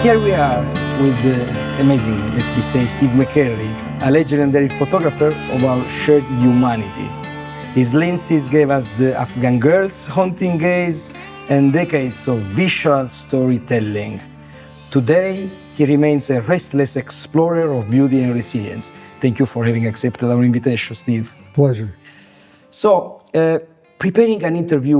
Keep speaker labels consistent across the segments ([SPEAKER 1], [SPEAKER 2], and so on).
[SPEAKER 1] Here we are with the amazing, let me say, Steve McCurry, a legendary photographer of our shared humanity. His lenses gave us the Afghan girls' haunting gaze and decades of visual storytelling. Today, he remains a restless explorer of beauty and resilience. Thank you for having accepted our invitation, Steve.
[SPEAKER 2] Pleasure.
[SPEAKER 1] So, preparing an interview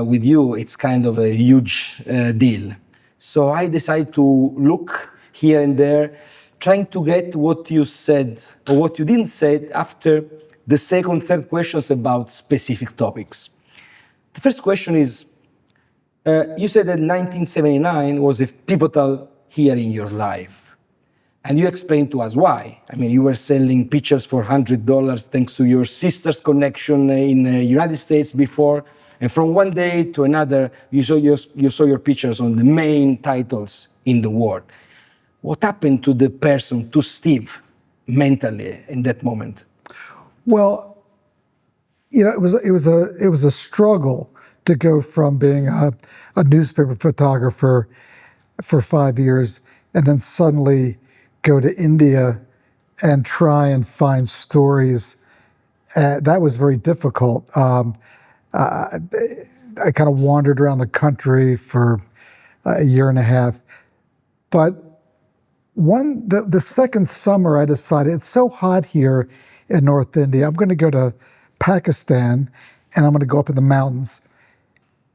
[SPEAKER 1] with you, it's kind of a huge deal. So I decided to look here and there, trying to get what you said or what you didn't say after the second, third questions about specific topics. The first question is, you said that 1979 was a pivotal year in your life. And you explained to us why. I mean, you were selling pictures for $100 thanks to your sister's connection in the United States before. And from one day to another, you saw your pictures on the main titles in the world. What happened to the person, to Steve, mentally in that moment?
[SPEAKER 2] Well, you know, it was a struggle to go from being a newspaper photographer for 5 years and then suddenly go to India and try and find stories. That was very difficult. I kind of wandered around the country for a year and a half. But the second summer, I decided it's so hot here in North India. I'm going to go to Pakistan and I'm going to go up in the mountains.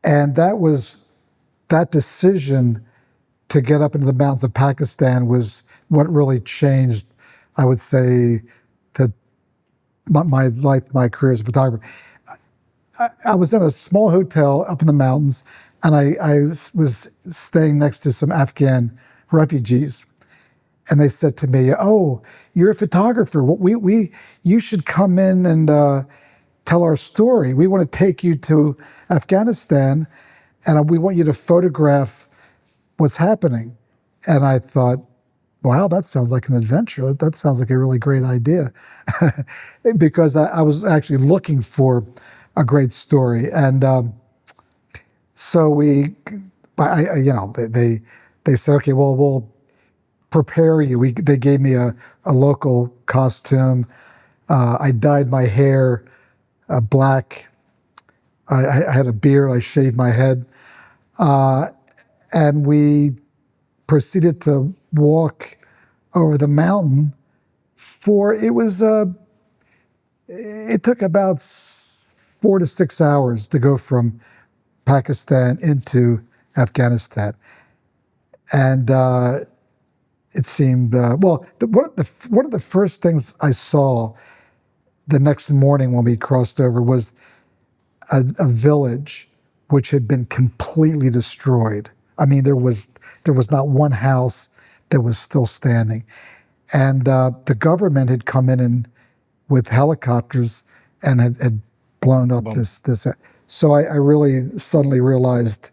[SPEAKER 2] And that decision to get up into the mountains of Pakistan was what really changed, I would say, my life, my career as a photographer. I was in a small hotel up in the mountains, and I was staying next to some Afghan refugees. And they said to me, "Oh, you're a photographer. You should come in and tell our story. We want to take you to Afghanistan, and we want you to photograph what's happening." And I thought, wow, that sounds like an adventure. That sounds like a really great idea. Because I was actually looking for a great story. And so they said, okay, well, we'll prepare you. They gave me a local costume. I dyed my hair black. I had a beard. I shaved my head. And we proceeded to walk over the mountain it took about 4 to 6 hours to go from Pakistan into Afghanistan. And it seemed, one of the first things I saw the next morning when we crossed over was a village which had been completely destroyed. I mean, there was not one house that was still standing. And the government had come in with helicopters and had blown up this. So I really suddenly realized,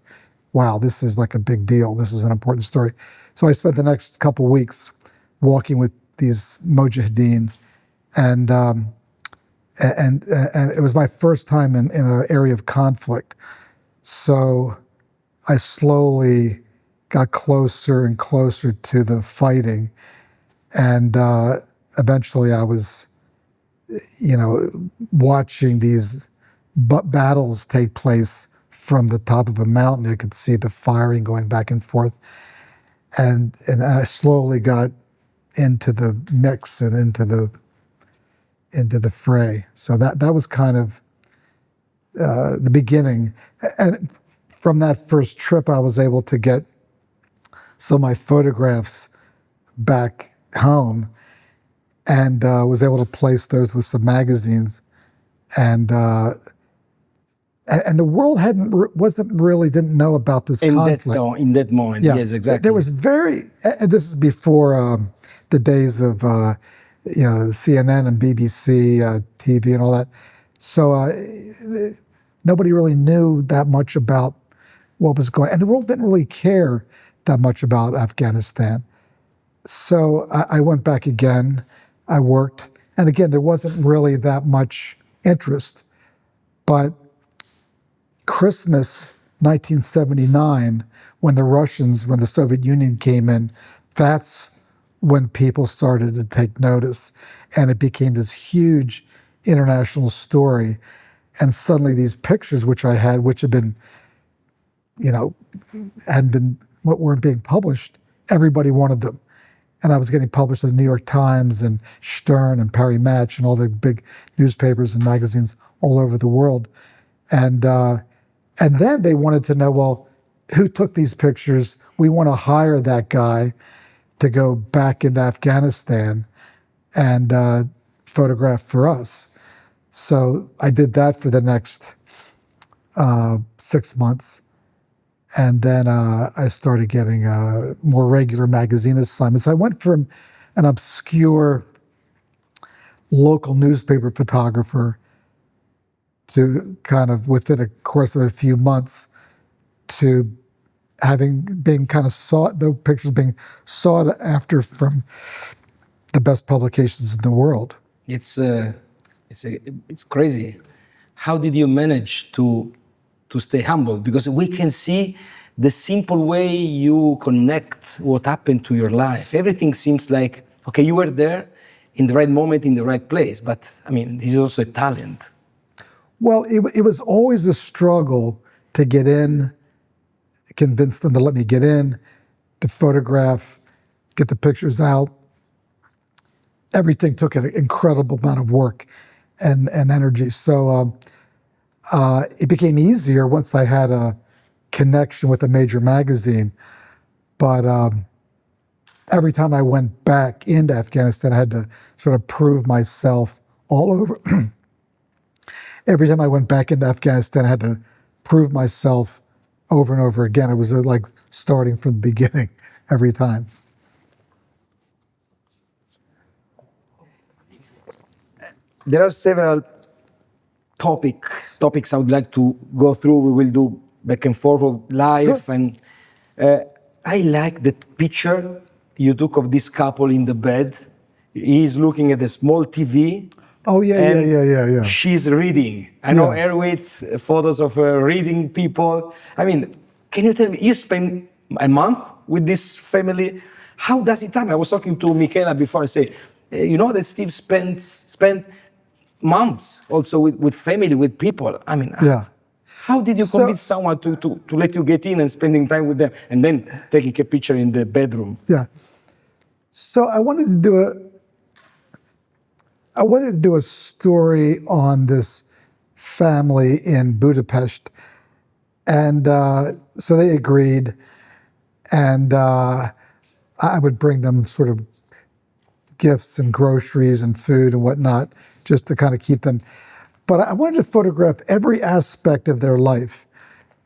[SPEAKER 2] wow, this is like a big deal. This is an important story. So I spent the next couple weeks walking with these mujahideen, and it was my first time in an area of conflict. So I slowly got closer and closer to the fighting, and eventually I was, watching these battles take place from the top of a mountain. I could see the firing going back and forth, and I slowly got into the mix and into the fray. So that was kind of the beginning. And from that first trip, I was able to get some of my photographs back home, and was able to place those with some magazines, and the world didn't know about this conflict
[SPEAKER 1] in that moment.
[SPEAKER 2] Yeah.
[SPEAKER 1] Yes, exactly.
[SPEAKER 2] There was and this is before the days of CNN and BBC TV and all that. So nobody really knew that much about what was going on, and the world didn't really care that much about Afghanistan. So I went back again. I worked, and again, there wasn't really that much interest. But Christmas 1979 when the Soviet Union came in, that's when people started to take notice. And it became this huge international story. And suddenly these pictures, which I had, which had been, weren't being published, everybody wanted them. And I was getting published in the New York Times and Stern and Paris Match and all the big newspapers and magazines all over the world. And then they wanted to know, well, who took these pictures? We want to hire that guy to go back into Afghanistan and photograph for us. So I did that for the next 6 months. And then I started getting more regular magazine assignments. I went from an obscure local newspaper photographer to kind of, within a course of a few months, to being kind of sought, the pictures being sought after from the best publications in the world.
[SPEAKER 1] It's crazy. How did you manage to stay humble? Because we can see the simple way you connect what happened to your life. Everything seems like, okay, you were there in the right moment, in the right place. But I mean, this is also a talent.
[SPEAKER 2] Well, it was always a struggle to get in, convince them to let me get in, to photograph, get the pictures out. Everything took an incredible amount of work and energy. So it became easier once I had a connection with a major magazine. But every time I went back into Afghanistan, I had to sort of prove myself all over. Every time I went back into Afghanistan, I had to prove myself over and over again. It was like starting from the beginning every time.
[SPEAKER 1] There are several topics I would like to go through. We will do back and forth live. Sure. And I like the picture you took of this couple in the bed. He's looking at a small TV.
[SPEAKER 2] Oh, yeah.
[SPEAKER 1] She's reading. I know her with photos of her reading people. I mean, can you tell me, you spent a month with this family. How does it happen? I was talking to Michaela before. I say, you know that Steve spent months also with family, with people. I mean, how did you convince someone to let you get in and spending time with them and then taking a picture in the bedroom?
[SPEAKER 2] Yeah. So I wanted to do a story on this family in Budapest. And so they agreed. And I would bring them sort of gifts and groceries and food and whatnot, just to kind of keep them. But I wanted to photograph every aspect of their life.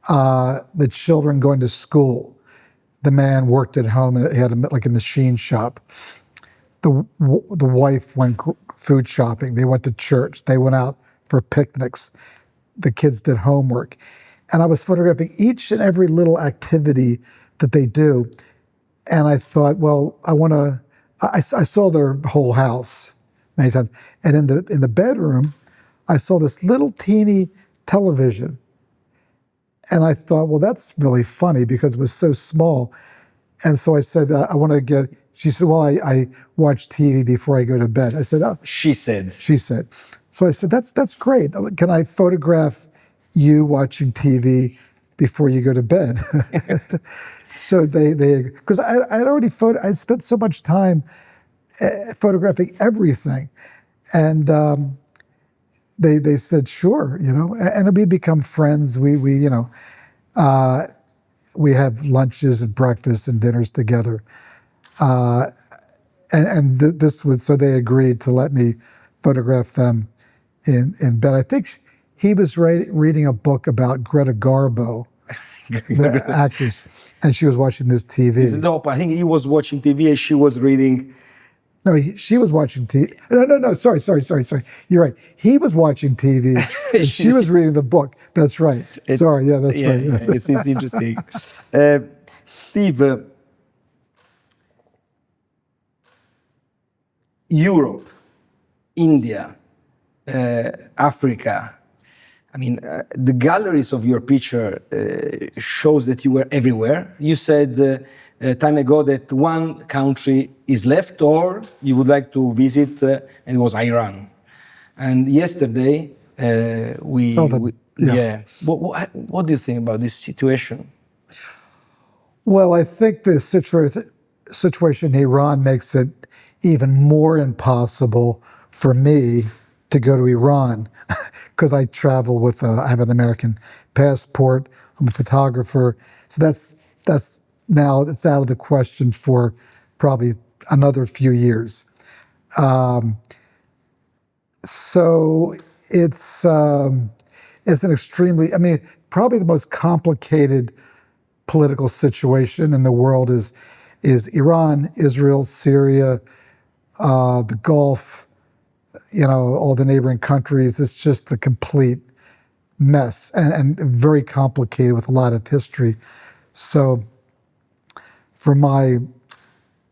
[SPEAKER 2] The children going to school. The man worked at home and he had like a machine shop. The wife went food shopping. They went to church. They went out for picnics. The kids did homework. And I was photographing each and every little activity that they do. And I thought, well, I saw their whole house many times. And in the bedroom, I saw this little teeny television. And I thought, well, that's really funny because it was so small. And so I said, I want to get, she said, well, I watch TV before I go to bed. I said, oh.
[SPEAKER 1] She said.
[SPEAKER 2] So I said, that's great. Can I photograph you watching TV before you go to bed? So they because I'd already I'd spent so much time photographing everything. And they said, sure, and we become friends. We have lunches and breakfasts and dinners together. And this was, so they agreed to let me photograph them in bed. I think he was reading a book about Greta Garbo, the actress, and she was watching this TV.
[SPEAKER 1] No, I think he was watching TV and she was reading.
[SPEAKER 2] No, she was watching TV. No, sorry. You're right. He was watching TV and she was reading the book. That's right. That's right. Yeah,
[SPEAKER 1] it's interesting. Steve, Europe, India, Africa. I mean, the galleries of your picture shows that you were everywhere. You said a time ago that one country is left or you would like to visit, and it was Iran. And yesterday, yeah. What do you think about this situation?
[SPEAKER 2] Well, I think the situation in Iran makes it even more impossible for me to go to Iran because I travel with, I have an American passport, I'm a photographer. So that's now, it's out of the question for probably another few years. So it's an extremely, I mean, probably the most complicated political situation in the world is Iran, Israel, Syria, the Gulf, all the neighboring countries. It's just a complete mess and very complicated with a lot of history. So from my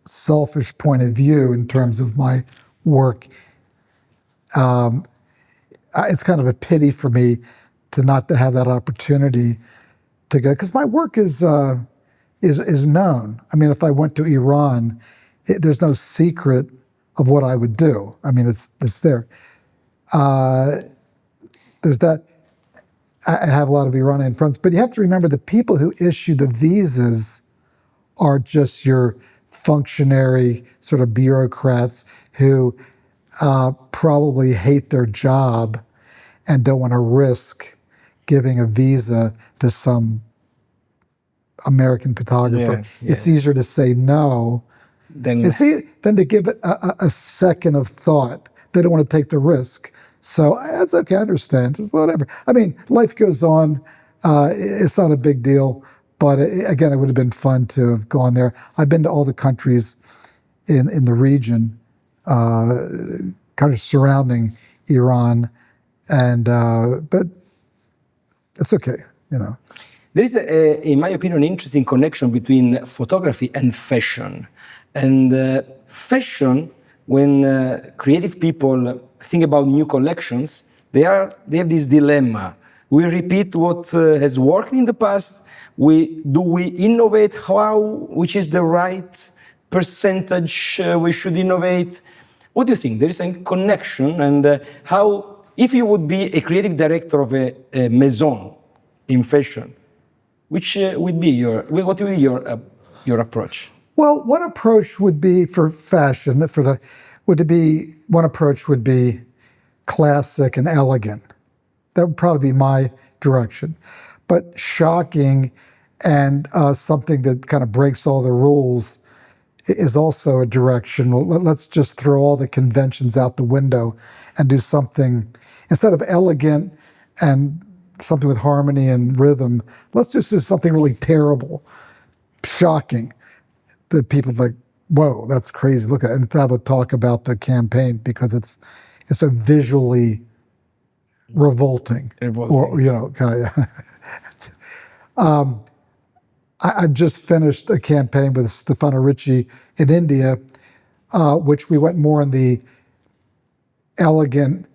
[SPEAKER 2] selfish point of view, in terms of my work, it's kind of a pity for me not to have that opportunity to go, because my work is known. I mean, if I went to Iran, there's no secret of what I would do. I mean, it's there. There's that. I have a lot of Iranian friends, but you have to remember the people who issue the visas are just your functionary sort of bureaucrats who probably hate their job and don't want to risk giving a visa to some American photographer.
[SPEAKER 1] Yeah.
[SPEAKER 2] It's easier to say no than to give it a second of thought. They don't want to take the risk. So that's okay, I understand, whatever. I mean, life goes on. It's not a big deal. But again, it would have been fun to have gone there. I've been to all the countries in the region, countries surrounding Iran, and but it's okay,
[SPEAKER 1] There is, in my opinion, an interesting connection between photography and fashion. And fashion, when creative people think about new collections, they have this dilemma. We repeat what has worked in the past. Do we innovate? Which is the right percentage we should innovate? What do you think? There is a connection, and how, if you would be a creative director of a maison in fashion, what would be your approach?
[SPEAKER 2] Well, one approach would be for fashion. One approach would be classic and elegant. That would probably be my direction. But shocking and something that kind of breaks all the rules is also a direction. Well, let's just throw all the conventions out the window and do something, instead of elegant and something with harmony and rhythm, let's just do something really terrible, shocking, that people like, whoa, that's crazy. Look at it. And have a talk about the campaign because it's so visually revolting. Or, kind of. I just finished a campaign with Stefano Ricci in India, which we went more in the elegant,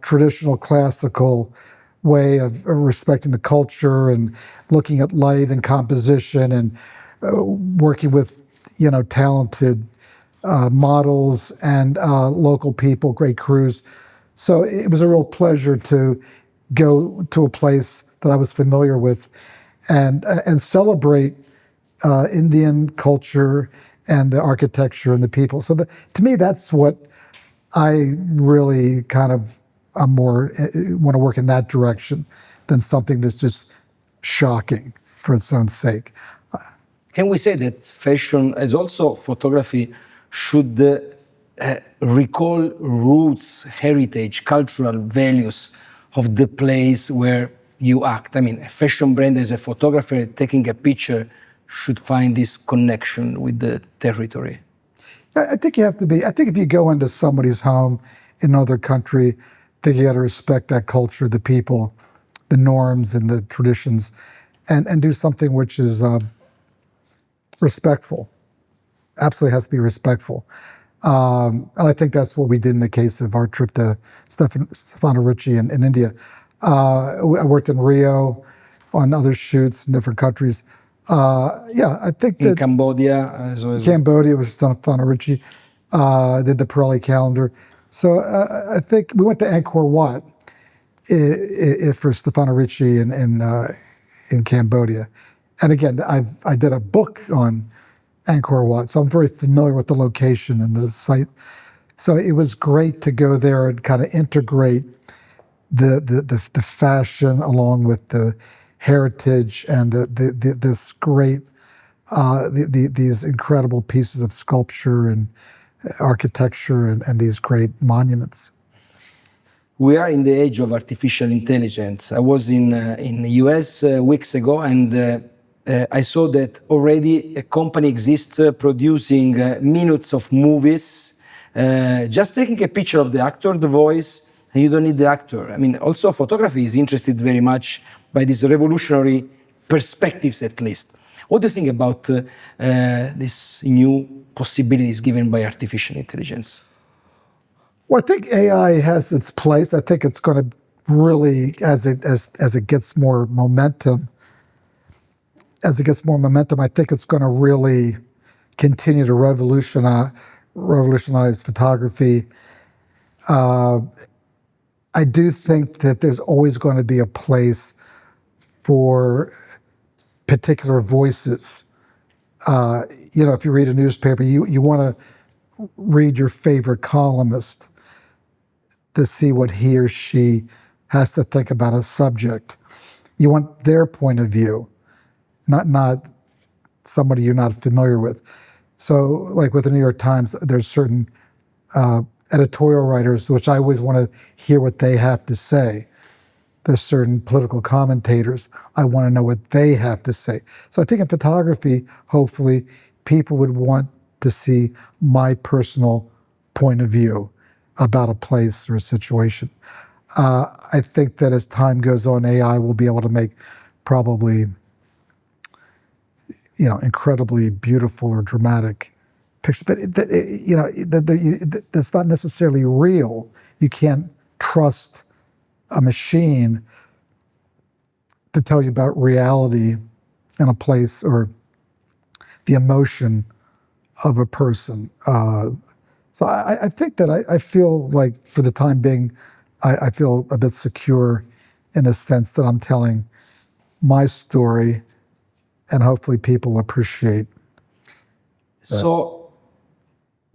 [SPEAKER 2] traditional, classical way of respecting the culture and looking at light and composition and working with, talented models and local people, great crews. So it was a real pleasure to go to a place that I was familiar with and celebrate Indian culture and the architecture and the people. So to me, that's what I really kind of want to work in that direction than something that's just shocking for its own sake.
[SPEAKER 1] Can we say that fashion, as also photography, should recall roots, heritage, cultural values of the place where you act? I mean, a fashion brand as a photographer taking a picture should find this connection with the territory.
[SPEAKER 2] I think you have to be, I think if you go into somebody's home in another country, I think you got to respect that culture, the people, the norms and the traditions, and do something which is respectful. Absolutely has to be respectful. And I think that's what we did in the case of our trip to Stefano Ricci in India. I worked in Rio on other shoots in different countries. I think that
[SPEAKER 1] In Cambodia, as well.
[SPEAKER 2] Cambodia was done Fotografia. Did the Pirelli calendar. So I think we went to Angkor Wat for Stefano Ricci in Cambodia. And again, I did a book on Angkor Wat, so I'm very familiar with the location and the site. So it was great to go there and kind of integrate the fashion along with the heritage and this great these incredible pieces of sculpture and architecture and these great monuments.
[SPEAKER 1] We are in the age of artificial intelligence. I was in the US weeks ago, and I saw that already a company exists producing minutes of movies, just taking a picture of the actor, the voice, and you don't need the actor. I mean, also photography is interested very much by these revolutionary perspectives, at least. What do you think about these new possibilities given by artificial intelligence?
[SPEAKER 2] Well, I think AI has its place. I think it's going to really, as it gets more momentum, I think it's going to really continue to revolutionize photography. I do think that there's always going to be a place for particular voices. If you read a newspaper, you want to read your favorite columnist to see what he or she has to think about a subject. You want their point of view, not somebody you're not familiar with. So, like with the New York Times, there's certain editorial writers, which I always want to hear what they have to say. There's certain political commentators, I want to know what they have to say. So I think in photography, hopefully, people would want to see my personal point of view about a place or a situation. I think that as time goes on, AI will be able to make probably, incredibly beautiful or dramatic pictures. But that's not necessarily real. You can't trust a machine to tell you about reality in a place or the emotion of a person. So I think that I feel like for the time being, I feel a bit secure in the sense that I'm telling my story and hopefully people appreciate that.
[SPEAKER 1] So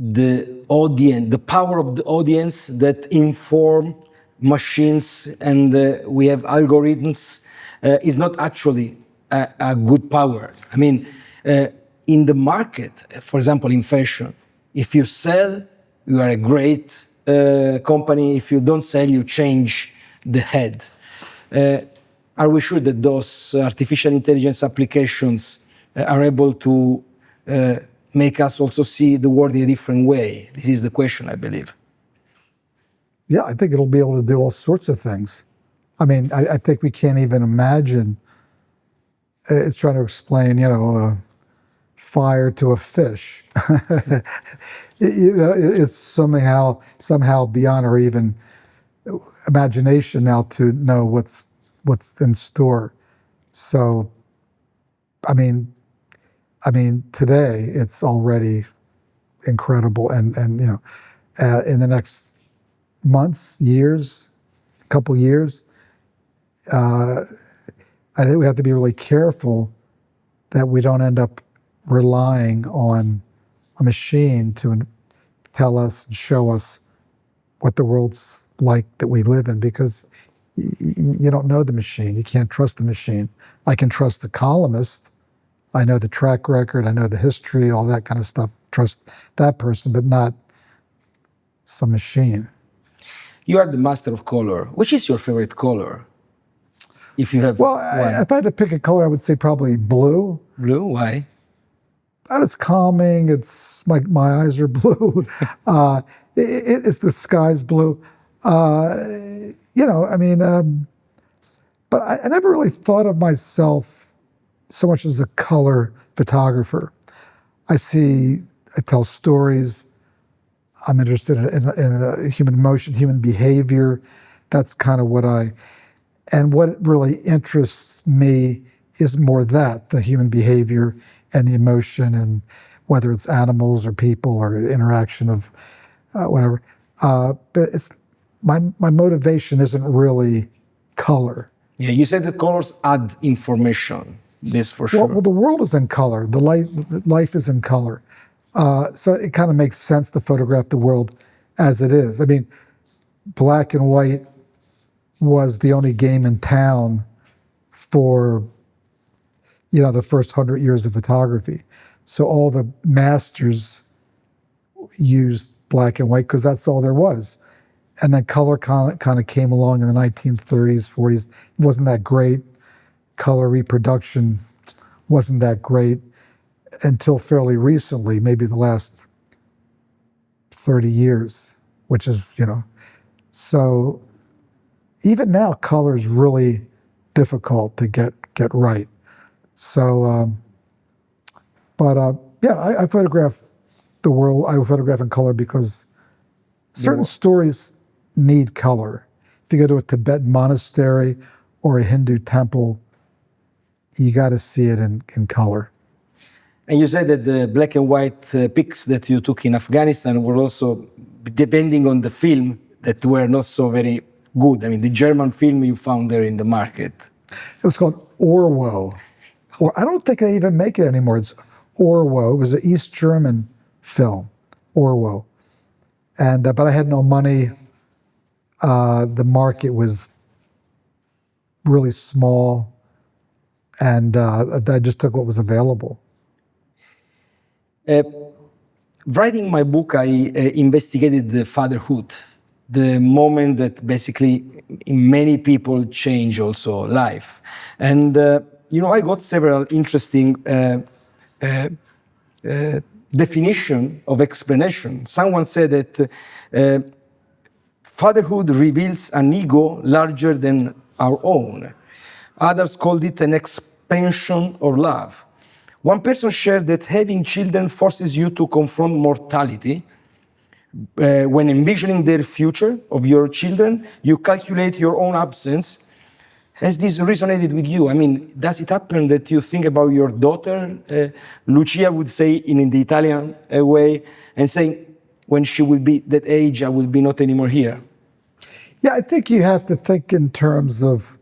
[SPEAKER 1] the audience, the power of the audience that inform machines and we have algorithms is not actually a good power. I mean, in the market, for example, in fashion, if you sell, you are a great company. If you don't sell, you change the head. Are we sure that those artificial intelligence applications are able to make us also see the world in a different way? This is the question, I believe.
[SPEAKER 2] Yeah, I think it'll be able to do all sorts of things. I mean, I think we can't even imagine. It's trying to explain, fire to a fish. It's somehow beyond our even imagination now to know what's in store. So, I mean, today it's already incredible, and in the next months, years, couple years, I think we have to be really careful that we don't end up relying on a machine to tell us and show us what the world's like that we live in, because you don't know the machine. You can't trust the machine. I can trust the columnist. I know the track record. I know the history, all that kind of stuff. Trust that person, but not some machine.
[SPEAKER 1] You are the master of color. Which is your favorite color? If you have
[SPEAKER 2] if I had to pick a color, I would say probably blue.
[SPEAKER 1] Blue? Why?
[SPEAKER 2] That is calming. It's my eyes are blue. It's the sky's blue. But I never really thought of myself so much as a color photographer. I tell stories. I'm interested in human emotion, human behavior. That's kind of what And what really interests me is more that, the human behavior and the emotion, and whether it's animals or people or interaction of whatever. But it's my motivation isn't really color.
[SPEAKER 1] Yeah, you said that colors add information. This for sure.
[SPEAKER 2] Well, the world is in color. The life is in color. So it kind of makes sense to photograph the world as it is. I mean, black and white was the only game in town for, the first 100 years of photography. So all the masters used black and white because that's all there was. And then color kind of came along in the 1930s, 40s. It wasn't that great. Color reproduction wasn't that great until fairly recently, maybe the last 30 years, which is, So even now, color is really difficult to get right. So, I photograph the world. I photograph in color because certain stories need color. If you go to a Tibetan monastery or a Hindu temple, you got to see it in color.
[SPEAKER 1] And you said that the black and white pics that you took in Afghanistan were also, depending on the film, that were not so very good. I mean, the German film you found there in the market.
[SPEAKER 2] It was called Orwo. Or I don't think they even make it anymore. It's Orwo. It was an East German film, Orwo. And but I had no money. The market was really small, and I just took what was available.
[SPEAKER 1] Writing my book, I investigated the fatherhood, the moment that basically in many people change also life. And, I got several interesting definition of explanation. Someone said that fatherhood reveals an ego larger than our own. Others called it an expansion of love. One person shared that having children forces you to confront mortality. When envisioning their future of your children, you calculate your own absence. Has this resonated with you? I mean, does it happen that you think about your daughter, Lucia would say in the Italian way, and saying, when she will be that age, I will be not anymore here?
[SPEAKER 2] Yeah, I think you have to think in terms of,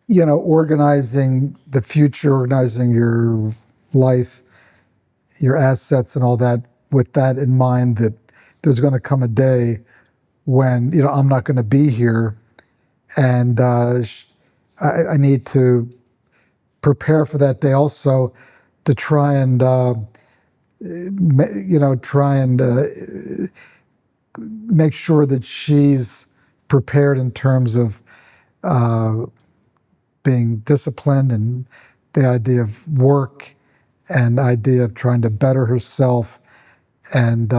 [SPEAKER 2] organizing the future, organizing your life, your assets and all that, with that in mind, that there's going to come a day when, I'm not going to be here. And I need to prepare for that day also, to try and, make sure that she's prepared in terms of being disciplined, and the idea of work, and idea of trying to better herself, and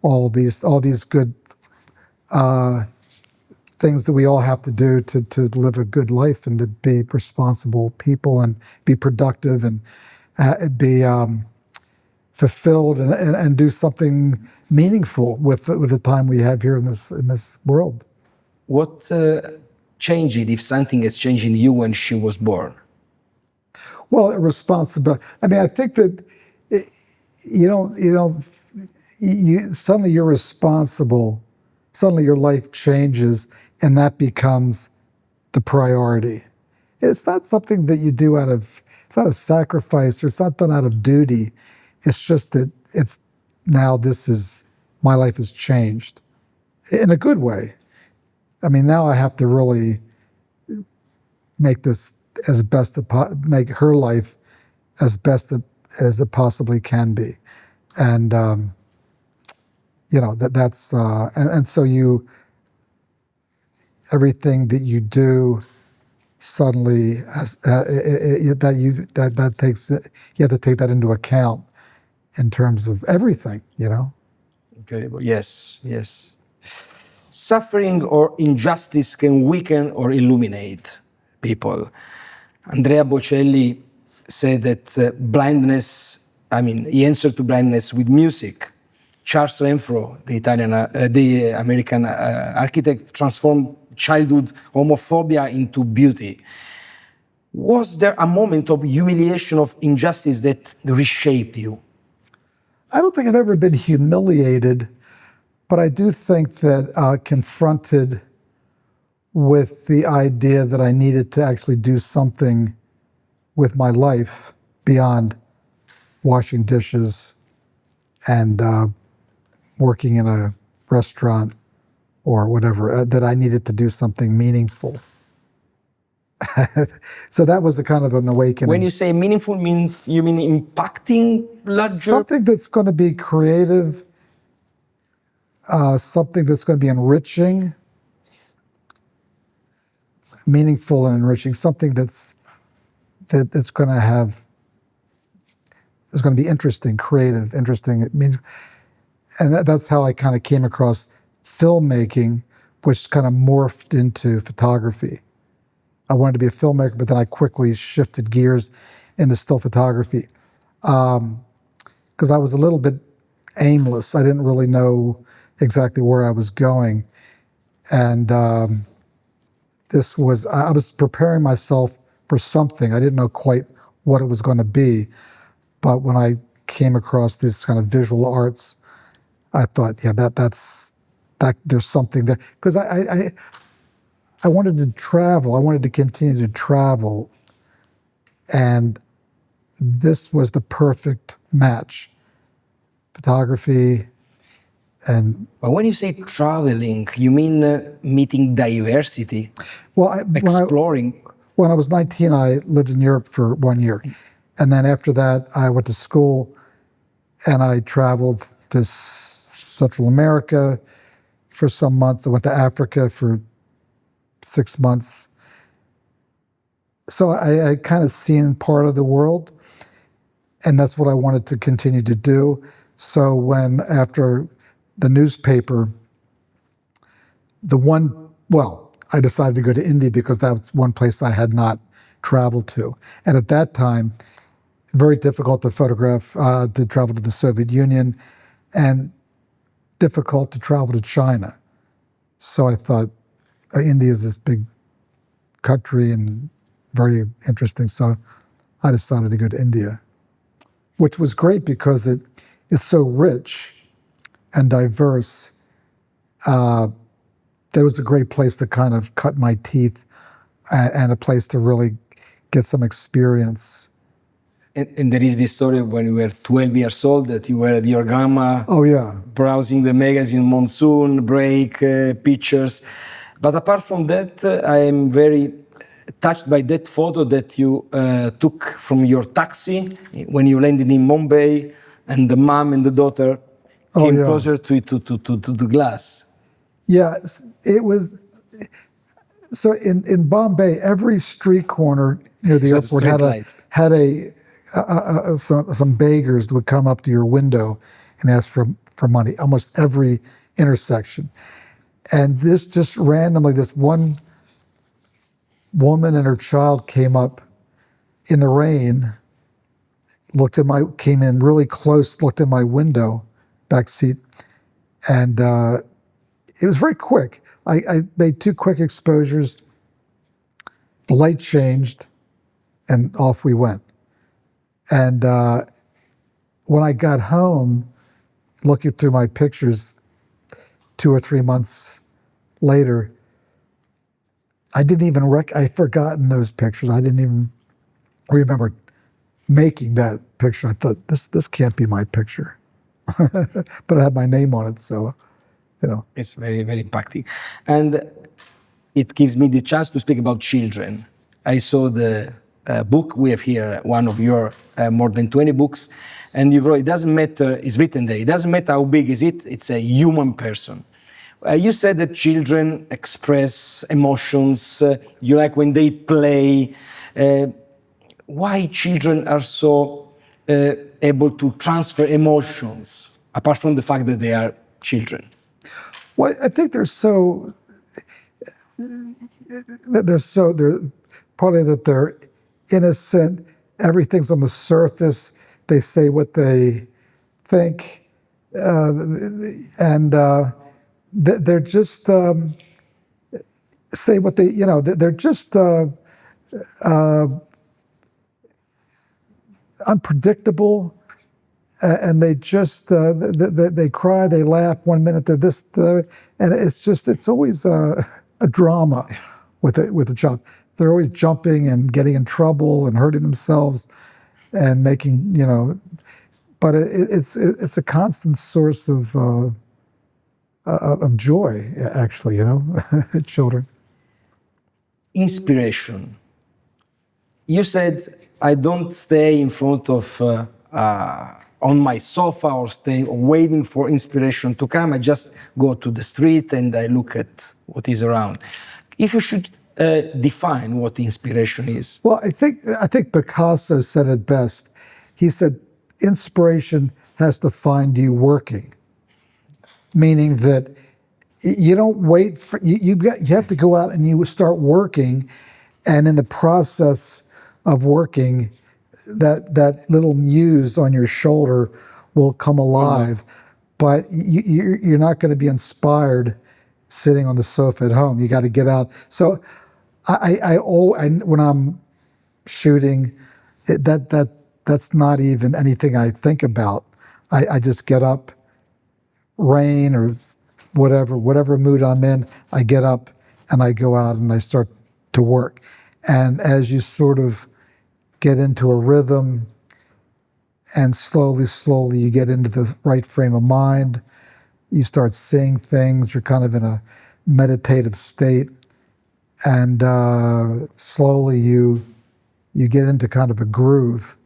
[SPEAKER 2] all these good things that we all have to do to live a good life, and to be responsible people, and be productive, and be fulfilled, and do something meaningful with the time we have here in this world.
[SPEAKER 1] What changed, if something has changed in you when she was born?
[SPEAKER 2] Well, responsibility. I mean, I think that suddenly you're responsible. Suddenly your life changes, and that becomes the priority. It's not something that you do it's not a sacrifice, or it's not done out of duty. It's just that my life has changed in a good way. I mean, now I have to really make this make her life as best as it possibly can be. And, so everything that you do suddenly you have to take that into account in terms of everything,
[SPEAKER 1] Incredible. Yes. Suffering or injustice can weaken or illuminate people. Andrea Bocelli said that blindness, he answered to blindness with music. Charles Renfro, the American architect, transformed childhood homophobia into beauty. Was there a moment of humiliation, of injustice that reshaped you?
[SPEAKER 2] I don't think I've ever been humiliated, but I do think that confronted with the idea that I needed to actually do something with my life beyond washing dishes and working in a restaurant or whatever, that I needed to do something meaningful. So that was the kind of an awakening.
[SPEAKER 1] When you say meaningful, you mean impacting larger?
[SPEAKER 2] Something that's going to be creative, something that's going to be enriching, meaningful and enriching, something that's going to have, is going to be interesting, creative, interesting. It means, and that's how I kind of came across filmmaking, which kind of morphed into photography. I wanted to be a filmmaker, but then I quickly shifted gears into still photography because I was a little bit aimless. I didn't really know exactly where I was going. And I was preparing myself for something. I didn't know quite what it was going to be. But when I came across this kind of visual arts, I thought, yeah, that there's something there. Because I wanted to travel. I wanted to continue to travel. And this was the perfect match. Photography and...
[SPEAKER 1] But when you say traveling, you mean meeting diversity?
[SPEAKER 2] Well,
[SPEAKER 1] exploring?
[SPEAKER 2] When I was 19, I lived in Europe for 1 year. And then after that, I went to school and I traveled to Central America for some months. I went to Africa for 6 months. So I kind of seen part of the world, and that's what I wanted to continue to do. So when after the newspaper, I decided to go to India because that was one place I had not traveled to. And at that time, very difficult to photograph, to travel to the Soviet Union, and difficult to travel to China. So I thought, India is this big country and very interesting. So I decided to go to India, which was great because it's so rich and diverse. That it was a great place to kind of cut my teeth and a place to really get some experience.
[SPEAKER 1] And there is this story when you were 12 years old that you were at your grandma.
[SPEAKER 2] Oh, yeah.
[SPEAKER 1] Browsing the magazine Monsoon, Break, pictures. But apart from that, I am very touched by that photo that you took from your taxi when you landed in Mumbai, and the mom and the daughter came closer to the glass.
[SPEAKER 2] Yeah, it was. So in Bombay, every street corner near the airport had some beggars would come up to your window and ask for money. Almost every intersection. And this just randomly, this one woman and her child came up in the rain, came in really close, looked in my window, back seat, and it was very quick. I made 2 quick exposures. The light changed, and off we went. And when I got home, looking through my pictures 2 or 3 months later, I didn't even I'd forgotten those pictures. I didn't even remember making that picture. I thought, this can't be my picture. But I had my name on it, so, you know.
[SPEAKER 1] It's very, very impacting. And it gives me the chance to speak about children. I saw the book we have here, one of your more than 20 books, and you wrote, it doesn't matter, it's written there, it doesn't matter how big is it, it's a human person. You said that children express emotions, you like when they play. Why children are so able to transfer emotions, apart from the fact that they are children?
[SPEAKER 2] Well, I think they're partly that they're innocent, everything's on the surface, they say what they think, and they're just, say what they, they're just unpredictable, and they just they cry, they laugh 1 minute, they're this, and it's always a drama with a child. They're always jumping and getting in trouble and hurting themselves and making, but it's a constant source of joy, actually, children.
[SPEAKER 1] Inspiration. You said, I don't stay in front of, on my sofa or stay waiting for inspiration to come. I just go to the street and I look at what is around. If you should define what inspiration is.
[SPEAKER 2] Well, I think Picasso said it best. He said, inspiration has to find you working, meaning that you don't wait for you have to go out and you start working, and in the process of working, that little muse on your shoulder will come alive. But you're not going to be inspired sitting on the sofa at home. You got to get out. So when I'm shooting, that's not even anything I think about. I just get up, rain or whatever mood I'm in, I get up and I go out and I start to work. And as you sort of get into a rhythm and slowly you get into the right frame of mind, you start seeing things, you're kind of in a meditative state, and slowly you get into kind of a groove,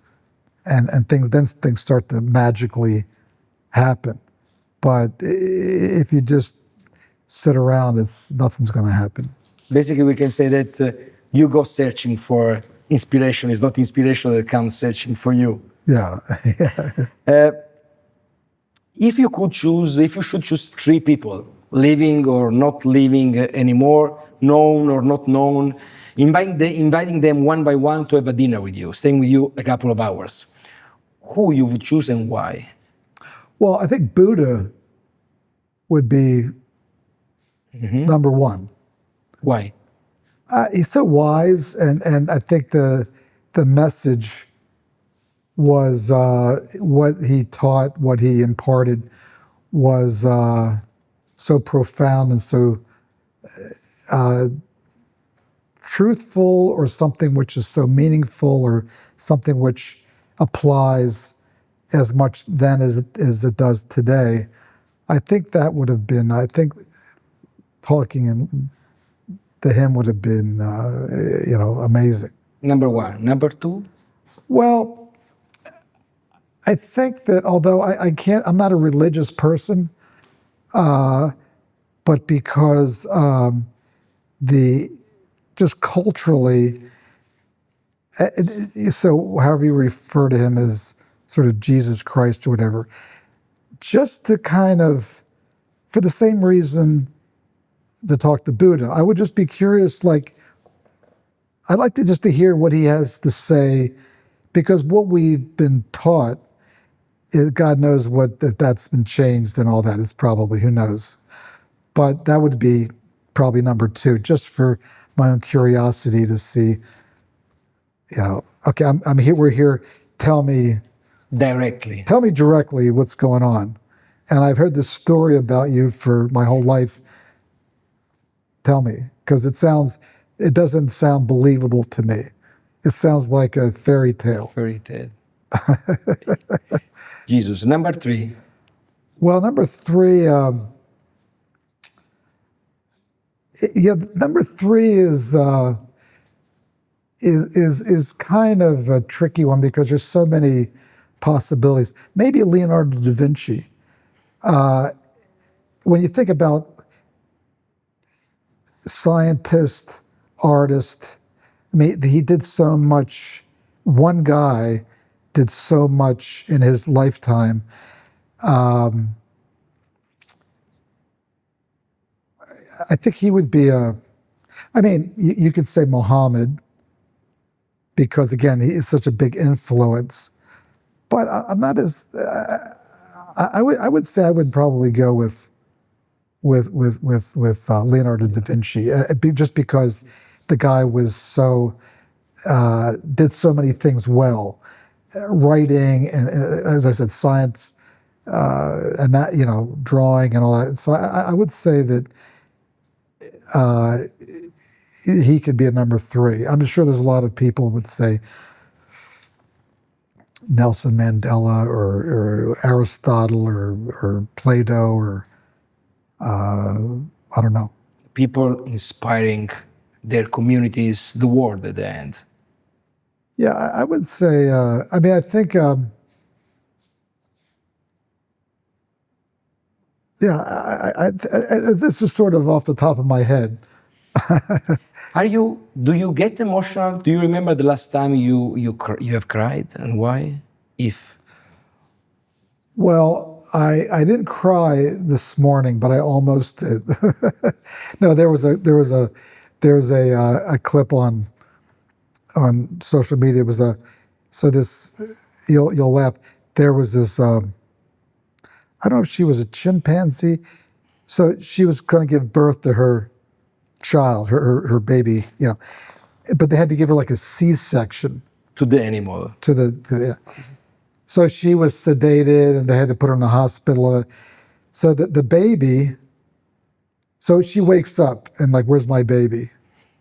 [SPEAKER 2] and things start to magically happen. But if you just sit around, nothing's going to happen.
[SPEAKER 1] Basically, we can say that you go searching for inspiration. It's not inspiration that comes searching for you.
[SPEAKER 2] Yeah.
[SPEAKER 1] If you should choose three people, living or not living anymore, known or not known, inviting them one by one to have a dinner with you, staying with you a couple of hours, who you would choose and why?
[SPEAKER 2] Well, I think Buddha would be number one.
[SPEAKER 1] Why?
[SPEAKER 2] He's so wise, and I think the message was what he taught, what he imparted was so profound and so truthful, or something which is so meaningful, or something which applies as much then as it does today. I think that would have been, talking to him would have been, amazing.
[SPEAKER 1] Number one. Number two?
[SPEAKER 2] Well, I think that although I'm not a religious person, but because just culturally, so however you refer to him as sort of Jesus Christ or whatever, just to kind of, for the same reason to talk to Buddha, I would just be curious, I'd like to hear what he has to say, because what we've been taught, God knows that's been changed and all that. It's probably, who knows. But that would be probably number two, just for my own curiosity to see, okay, I'm here, we're here, tell me directly what's going on. And I've heard this story about you for my whole life. Tell me, because it doesn't sound believable to me. It sounds like a fairy tale.
[SPEAKER 1] Fairy tale. Jesus. Number three.
[SPEAKER 2] Well, number three, number three is kind of a tricky one, because there's so many possibilities. Maybe Leonardo da Vinci. When you think about scientist, artist, I mean, he did so much. One guy did so much in his lifetime. I think he would be you could say Muhammad, because again, he is such a big influence. But I'm not as, I would say I would probably go with with Leonardo da Vinci, just because the guy was did so many things well, writing and, as I said, science, and that, drawing and all that. So I would say that he could be a number 3. I'm sure there's a lot of people would say Nelson Mandela or Aristotle or Plato or I don't know.
[SPEAKER 1] People inspiring their communities, the world at the end.
[SPEAKER 2] Yeah, I would say, I think, this is sort of off the top of my head.
[SPEAKER 1] Do you get emotional? Do you remember the last time you have cried, and why? If
[SPEAKER 2] Well, I didn't cry this morning, but I almost did. No, there was a clip on social media. It was you'll laugh. There was this I don't know if she was a chimpanzee. So she was going to give birth to her child, her baby, but they had to give her like a C-section.
[SPEAKER 1] To the animal.
[SPEAKER 2] So she was sedated and they had to put her in the hospital. So the baby, so she wakes up and like, where's my baby?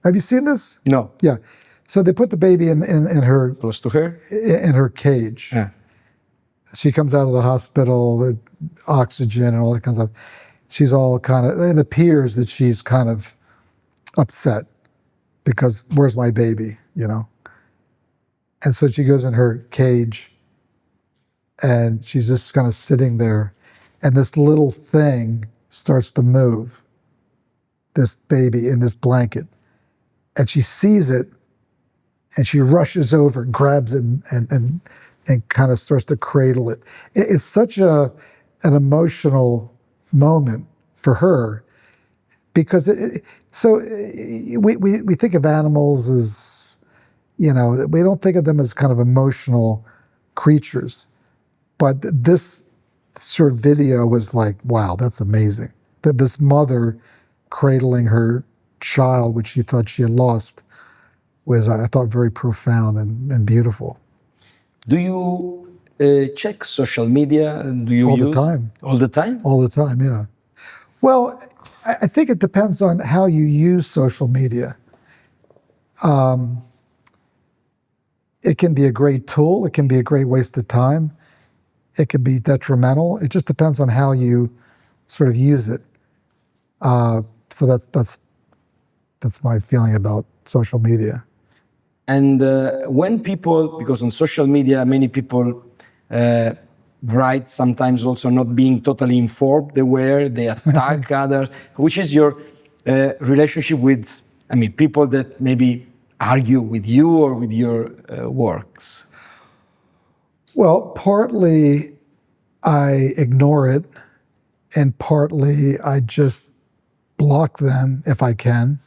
[SPEAKER 2] Have you seen this?
[SPEAKER 1] No.
[SPEAKER 2] Yeah. So they put the baby in her...
[SPEAKER 1] Close to her?
[SPEAKER 2] In her cage.
[SPEAKER 1] Yeah.
[SPEAKER 2] She comes out of the hospital, the oxygen and all that kind of stuff. She's all it appears that she's kind of upset because where's my baby, And so she goes in her cage and she's just kind of sitting there and this little thing starts to move, this baby in this blanket. And she sees it and she rushes over and grabs it and kind of starts to cradle it. It's such an emotional moment for her because we think of animals as, we don't think of them as kind of emotional creatures. But this short video was like, wow, that's amazing. That this mother cradling her child, which she thought she had lost, was, I thought, very profound and beautiful.
[SPEAKER 1] Do you check social media? Do you
[SPEAKER 2] All
[SPEAKER 1] use
[SPEAKER 2] the time?
[SPEAKER 1] All the time?
[SPEAKER 2] All the time, yeah. Well, I think it depends on how you use social media. It can be a great tool. It can be a great waste of time. It can be detrimental. It just depends on how you sort of use it. So that's my feeling about social media.
[SPEAKER 1] And when people, because on social media, many people write sometimes also not being totally informed, they attack others. Which is your relationship with, people that maybe argue with you or with your works?
[SPEAKER 2] Well, partly I ignore it, and partly I just block them if I can.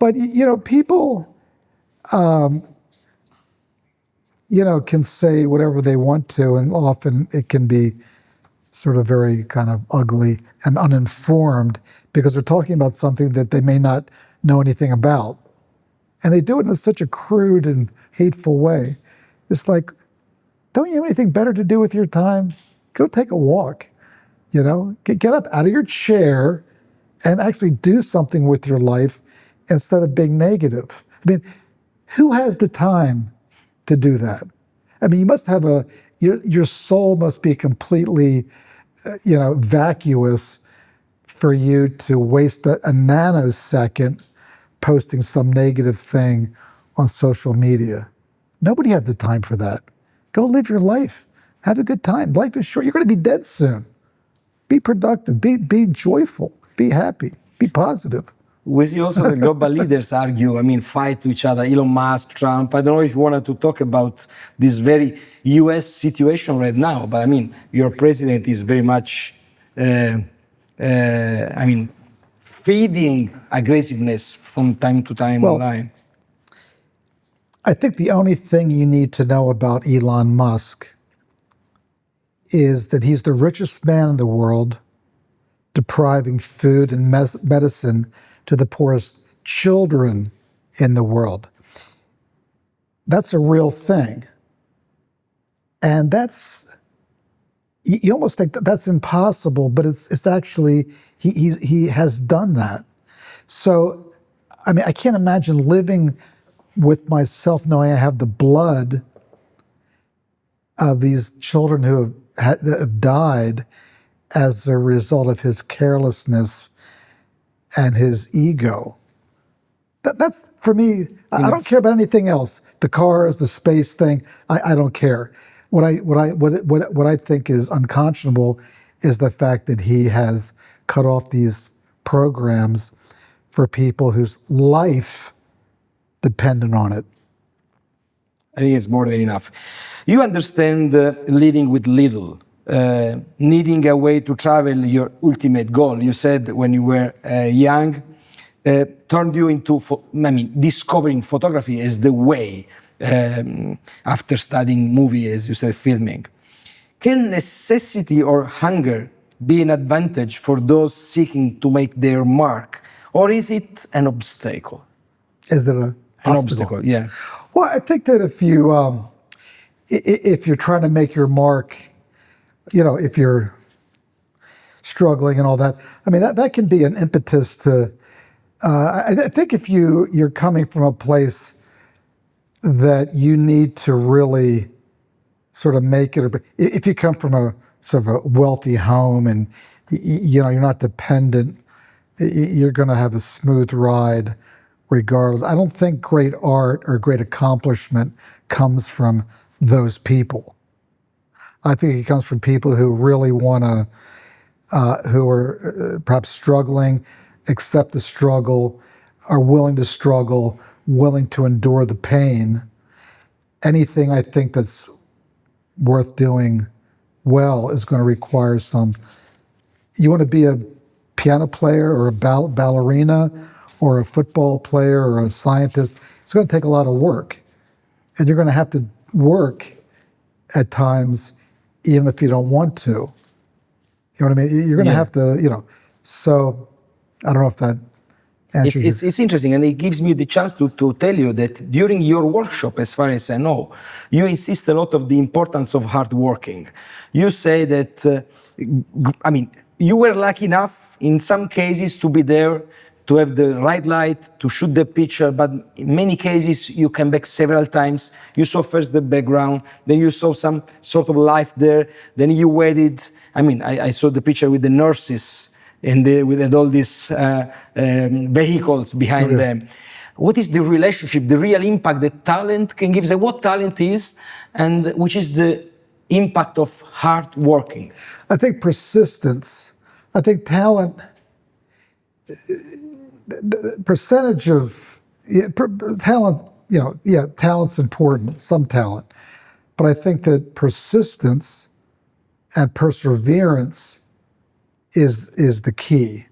[SPEAKER 2] But, people, can say whatever they want to, and often it can be sort of very kind of ugly and uninformed because they're talking about something that they may not know anything about. And they do it in such a crude and hateful way. It's like, don't you have anything better to do with your time? Go take a walk, Get up out of your chair and actually do something with your life instead of being negative. Who has the time to do that? You must have your soul must be completely, vacuous for you to waste a nanosecond posting some negative thing on social media. Nobody has the time for that. Go live your life. Have a good time. Life is short. You're going to be dead soon. Be productive. Be joyful. Be happy. Be positive.
[SPEAKER 1] We see also the global leaders argue, fight to each other. Elon Musk, Trump. I don't know if you wanted to talk about this very US situation right now, but your president is very much, feeding aggressiveness from time to time online.
[SPEAKER 2] I think the only thing you need to know about Elon Musk is that he's the richest man in the world, depriving food and medicine to the poorest children in the world. That's a real thing. And that's, you almost think that that's impossible, but it's actually, he has done that. So, I mean, I can't imagine living with myself knowing I have the blood of these children who have died as a result of his carelessness and his ego. That's, for me, I don't care about anything else. The cars, the space thing, I don't care. What I think is unconscionable is the fact that he has cut off these programs for people whose life depended on it.
[SPEAKER 1] I think it's more than enough. You understand living with little, needing a way to travel, your ultimate goal. You said when you were young, turned you into, discovering photography as the way after studying movie, as you said, filming. Can necessity or hunger be an advantage for those seeking to make their mark, or is it an obstacle?
[SPEAKER 2] Is it an
[SPEAKER 1] obstacle? Yeah.
[SPEAKER 2] Well, I think that if you're trying to make your mark, if you're struggling and all that, I mean, that can be an impetus to. I think if you're coming from a place that you need to really sort of make it, or if you come from a sort of a wealthy home and you're not dependent, you're going to have a smooth ride regardless. I don't think great art or great accomplishment comes from those people. I think it comes from people who really want to, who are perhaps struggling, accept the struggle, are willing to struggle, willing to endure the pain. Anything I think that's worth doing well is going to require some. You want to be a piano player or a ballerina or a football player or a scientist, it's going to take a lot of work. And you're going to have to work at times even if you don't want to. You know what I mean? You're going to have to, so I don't know if that answers
[SPEAKER 1] it's interesting, and it gives me the chance to tell you that during your workshop, as far as I know, you insist a lot of the importance of hard working. You say that, you were lucky enough in some cases to be there, to have the right light, to shoot the picture, but in many cases you came back several times. You saw first the background, then you saw some sort of life there, then you waited. I saw the picture with the nurses and with all these vehicles behind them. What is the relationship, the real impact that talent can give? What talent is, and which is the impact of hard working?
[SPEAKER 2] I think persistence. I think talent, the percentage of talent, talent's important, some talent. But I think that persistence and perseverance is the key.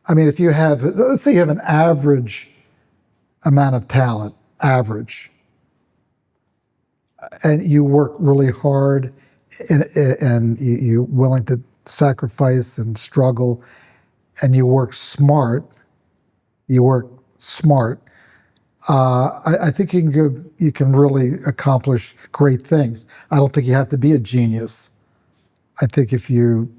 [SPEAKER 2] I mean, if you have, let's say you have an average amount of talent, average, and you work really hard and you're willing to sacrifice and struggle, and you work smart, I think you can really accomplish great things. I don't think you have to be a genius. I think if you,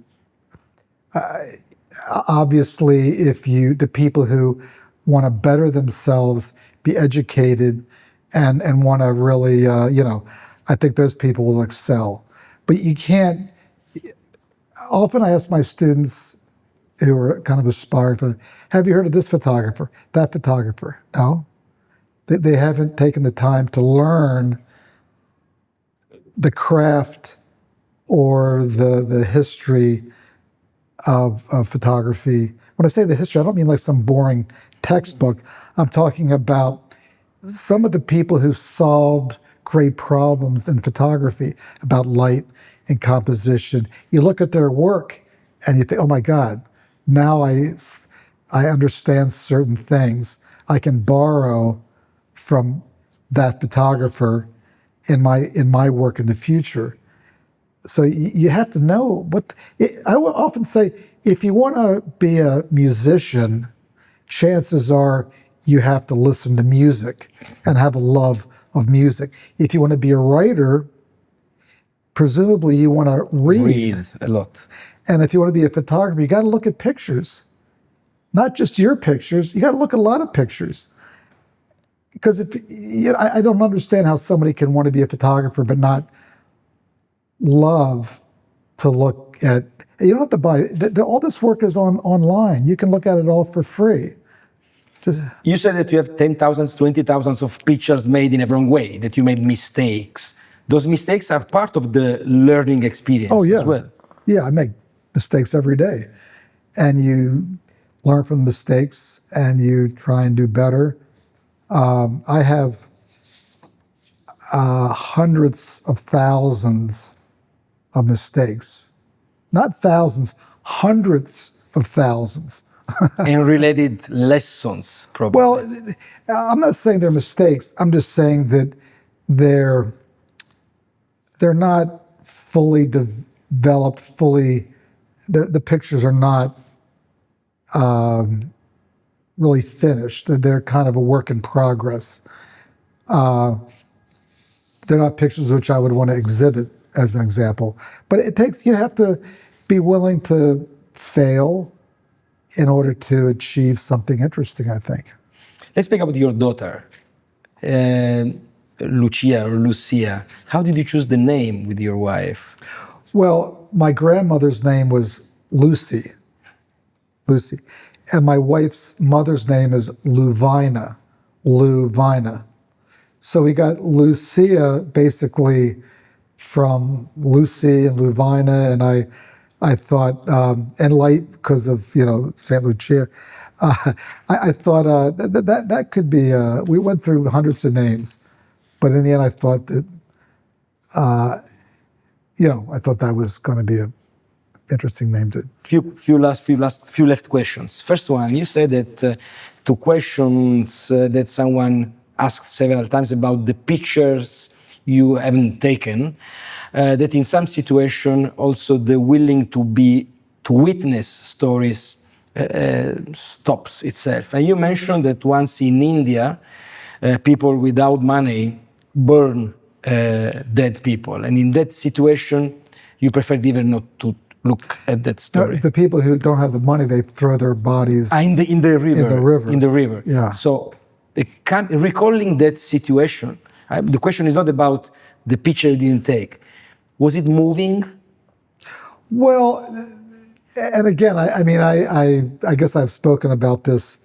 [SPEAKER 2] obviously, the people who want to better themselves, be educated, and want to really, I think those people will excel. But you can't, often I ask my students who are kind of aspiring, have you heard of this photographer, that photographer? No. They haven't taken the time to learn the craft or the history of photography. When I say the history, I don't mean like some boring textbook. I'm talking about some of the people who solved great problems in photography about light and composition. You look at their work and you think, oh my God, now I understand certain things. I can borrow from that photographer in my work in the future. So you have to know I will often say, if you want to be a musician, chances are you have to listen to music and have a love of music. If you want to be a writer, presumably you want to read
[SPEAKER 1] a lot.
[SPEAKER 2] And if you want to be a photographer, you got to look at pictures, not just your pictures. You got to look at a lot of pictures. Because I don't understand how somebody can want to be a photographer but not love to look at. You don't have to buy. All this work is online. You can look at it all for free.
[SPEAKER 1] You said that you have 10,000, 20,000 of pictures made in a wrong way, that you made mistakes. Those mistakes are part of the learning experience as well.
[SPEAKER 2] Yeah, I make mistakes every day. And you learn from the mistakes and you try and do better. I have hundreds of thousands of mistakes. Not thousands, hundreds of thousands.
[SPEAKER 1] And related lessons, probably.
[SPEAKER 2] Well, I'm not saying they're mistakes. I'm just saying that they're not fully developed, the pictures are not really finished. They're kind of a work in progress. They're not pictures which I would want to exhibit as an example. But you have to be willing to fail in order to achieve something interesting, I think.
[SPEAKER 1] Let's speak about your daughter, Lucia. How did you choose the name with your wife?
[SPEAKER 2] Well, my grandmother's name was Lucy. And my wife's mother's name is Luvina. So we got Lucia basically from Lucy and Luvina, and I thought, and light because of, St. Lucia. I thought that could be, we went through hundreds of names, but in the end I thought that, I thought that was going to be an interesting name to.
[SPEAKER 1] Few left questions. First one, you said that two questions that someone asked several times about the pictures you haven't taken, that in some situation also the willing to witness stories stops itself. And you mentioned that once in India, people without money burn dead people. And in that situation, you preferred even not to look at that story.
[SPEAKER 2] No, the people who don't have the money, they throw their bodies
[SPEAKER 1] in the river. In the river.
[SPEAKER 2] Yeah.
[SPEAKER 1] So recalling that situation, the question is not about the picture you didn't take. Was it moving?
[SPEAKER 2] Well, and again, I guess I've spoken about this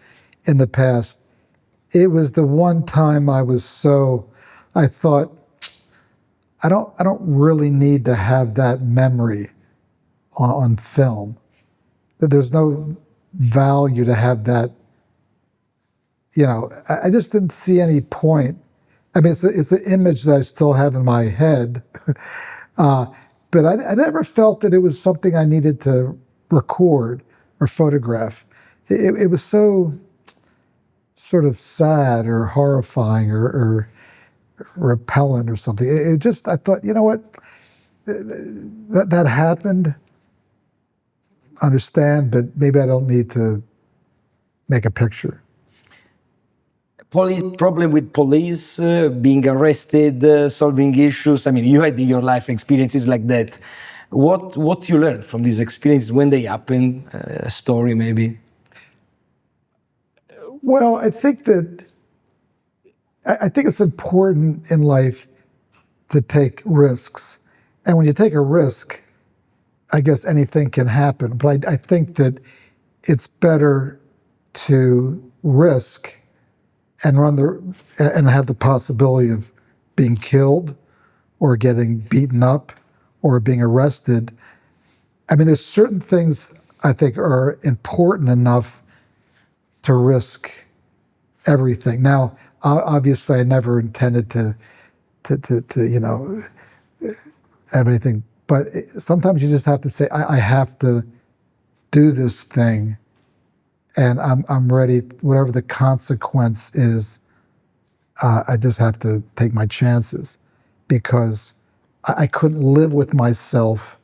[SPEAKER 2] in the past. It was the one time I thought, I don't really need to have that memory on film. That there's no value to have that. I just didn't see any point. I mean, it's an image that I still have in my head, but I never felt that it was something I needed to record or photograph. It was so sort of sad or horrifying or repellent or something. I thought, you know what, that happened, understand, but maybe I don't need to make a picture.
[SPEAKER 1] Problem with police, being arrested, solving issues. I mean, you had in your life experiences like that. What you learned from these experiences when they happen? A story, maybe.
[SPEAKER 2] Well, I think it's important in life to take risks, and when you take a risk, I guess anything can happen. But I think that it's better to risk and and have the possibility of being killed or getting beaten up or being arrested. I mean, there's certain things I think are important enough to risk everything. Now, obviously, I never intended to have anything, but sometimes you just have to say, I have to do this thing. And I'm ready, whatever the consequence is, I just have to take my chances because I couldn't live with myself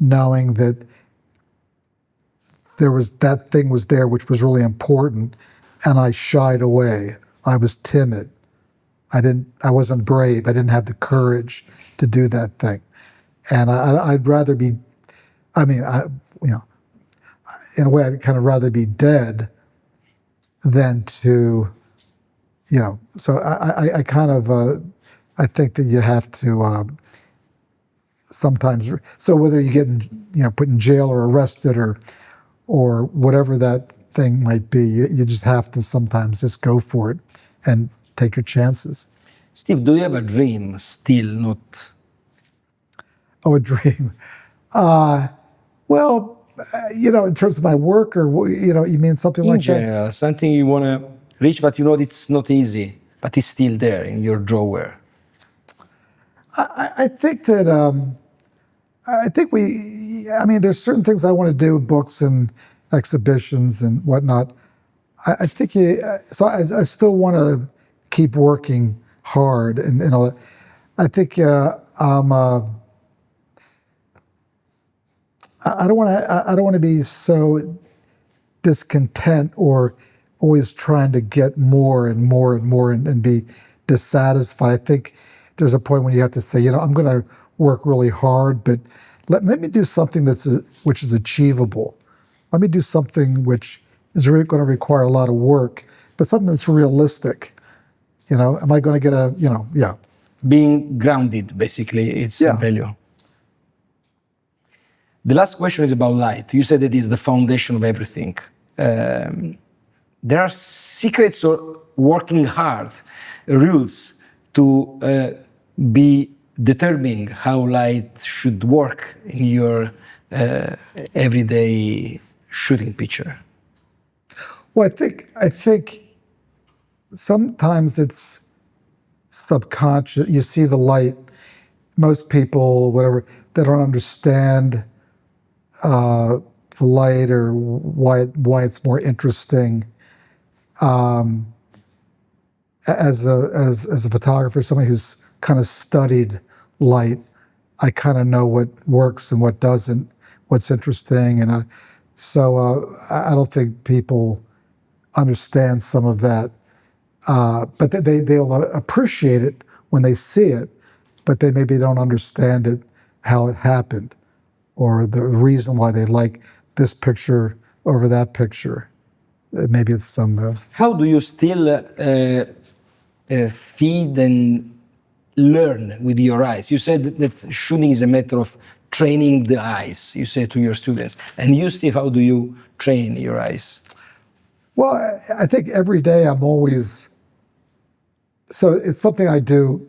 [SPEAKER 2] knowing that that thing was there, which was really important, and I shied away. I was timid. I wasn't brave. I didn't have the courage to do that thing. And I'd rather be, in a way, I'd kind of rather be dead than to, so I kind of, I think that you have to sometimes, so whether you get put in jail or arrested or whatever that thing might be, you just have to sometimes just go for it and take your chances.
[SPEAKER 1] Steve, do you have a dream still not?
[SPEAKER 2] Oh, a dream. Well, in terms of my work or, you mean something
[SPEAKER 1] In
[SPEAKER 2] like
[SPEAKER 1] general,
[SPEAKER 2] that?
[SPEAKER 1] something you want to reach, but it's not easy, but it's still there in your drawer.
[SPEAKER 2] I think that, there's certain things I want to do, books and exhibitions and whatnot. I think, so I still want to keep working hard and all that. I think I don't want to be so discontent or always trying to get more and more and more and be dissatisfied. I think there's a point when you have to say, I'm going to work really hard, but let me do something which is achievable. Let me do something which is really going to require a lot of work, but something that's realistic. Am I going to get
[SPEAKER 1] Being grounded, basically, it's a value. The last question is about light. You said it is the foundation of everything. There are secrets or working hard, rules to be determining how light should work in your everyday shooting picture.
[SPEAKER 2] Well, I think sometimes it's subconscious. You see the light. Most people, whatever, they don't understand the light or why it's more interesting. As a photographer, somebody who's kind of studied light, I kind of know what works and what doesn't, what's interesting, and so I don't think people understand some of that, but they'll appreciate it when they see it, but they maybe don't understand it, how it happened, or the reason why they like this picture over that picture. Maybe it's some.
[SPEAKER 1] How do you still feed and learn with your eyes? You said that shooting is a matter of training the eyes, you say to your students. And you, Steve, how do you train your eyes?
[SPEAKER 2] Well, I think every day so it's something I do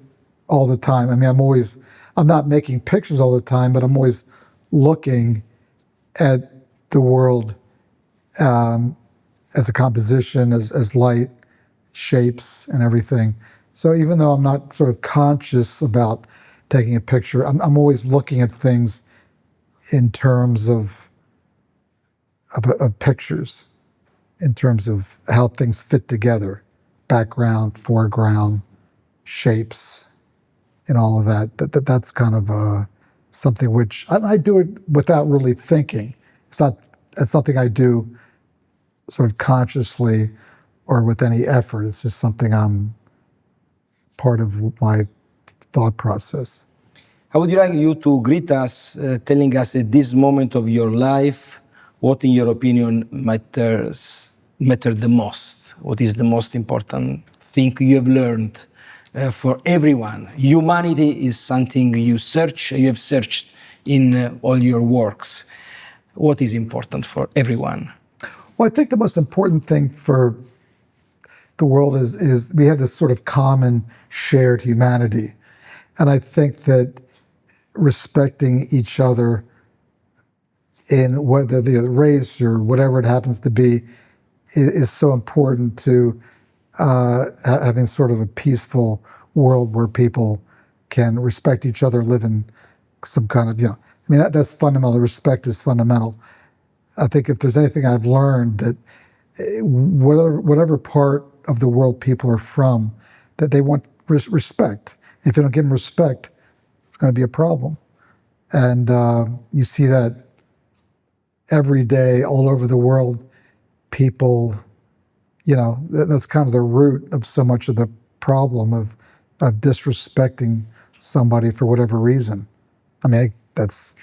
[SPEAKER 2] all the time. I'm not making pictures all the time, but I'm always looking at the world as a composition, as light, shapes, and everything. So even though I'm not sort of conscious about taking a picture, I'm always looking at things in terms of pictures, in terms of how things fit together, background, foreground, shapes, and all of that. That's kind of something which I do it without really thinking. It's nothing I do sort of consciously or with any effort. It's just something I'm part of my thought process.
[SPEAKER 1] How would you like you to greet us, telling us at this moment of your life, what in your opinion matter the most? What is the most important thing you have learned for everyone? Humanity is something you have searched in all your works. What is important for everyone?
[SPEAKER 2] Well, I think the most important thing for the world is we have this sort of common shared humanity. And I think that respecting each other in whether the race or whatever it happens to be is so important to having sort of a peaceful world where people can respect each other, live in some kind of, that's fundamental. Respect is fundamental. I think if there's anything I've learned, that whatever part of the world people are from, that they want respect. If you don't give them respect, going to be a problem. And you see that every day all over the world, people, that's kind of the root of so much of the problem of disrespecting somebody for whatever reason. I mean, that's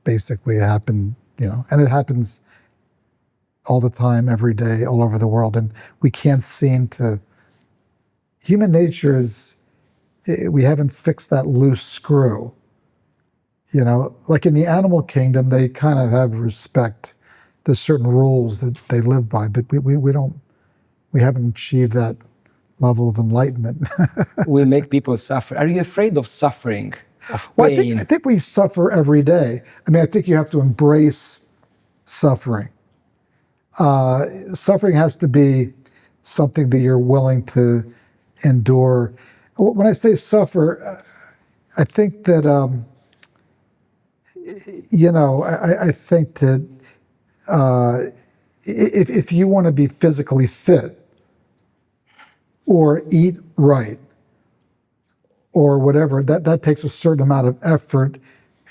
[SPEAKER 2] basically happened, and it happens all the time, every day, all over the world. And we can't seem to, human nature is, we haven't fixed that loose screw. Like in the animal kingdom, they kind of have respect. There's certain rules that they live by, but we haven't achieved that level of enlightenment.
[SPEAKER 1] We make people suffer. Are you afraid of suffering, of pain?
[SPEAKER 2] Well, I think we suffer every day. I mean, I think you have to embrace suffering. Suffering has to be something that you're willing to endure. When I say suffer, I think that, I think that if you want to be physically fit or eat right or whatever, that takes a certain amount of effort,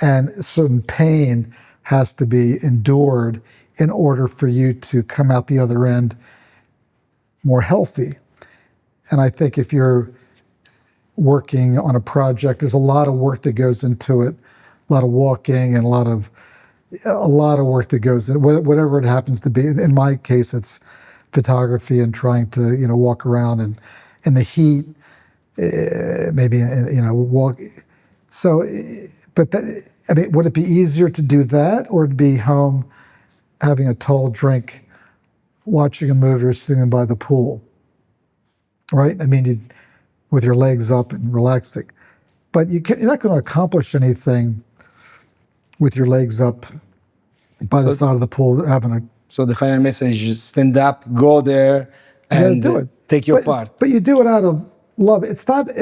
[SPEAKER 2] and certain pain has to be endured in order for you to come out the other end more healthy. And I think if you're working on a project, there's a lot of work that goes into it, a lot of walking and a lot of work that goes in, whatever it happens to be. In my case, it's photography and trying to, walk around and in the heat, maybe, walk. So, but would it be easier to do that or to be home having a tall drink, watching a movie or sitting by the pool, right? I mean, with your legs up and relaxing. But you're not going to accomplish anything with your legs up by the side of the pool having a...
[SPEAKER 1] So the final message is stand up, go there, and
[SPEAKER 2] do it.
[SPEAKER 1] Take your part.
[SPEAKER 2] But you do it out of love. It's something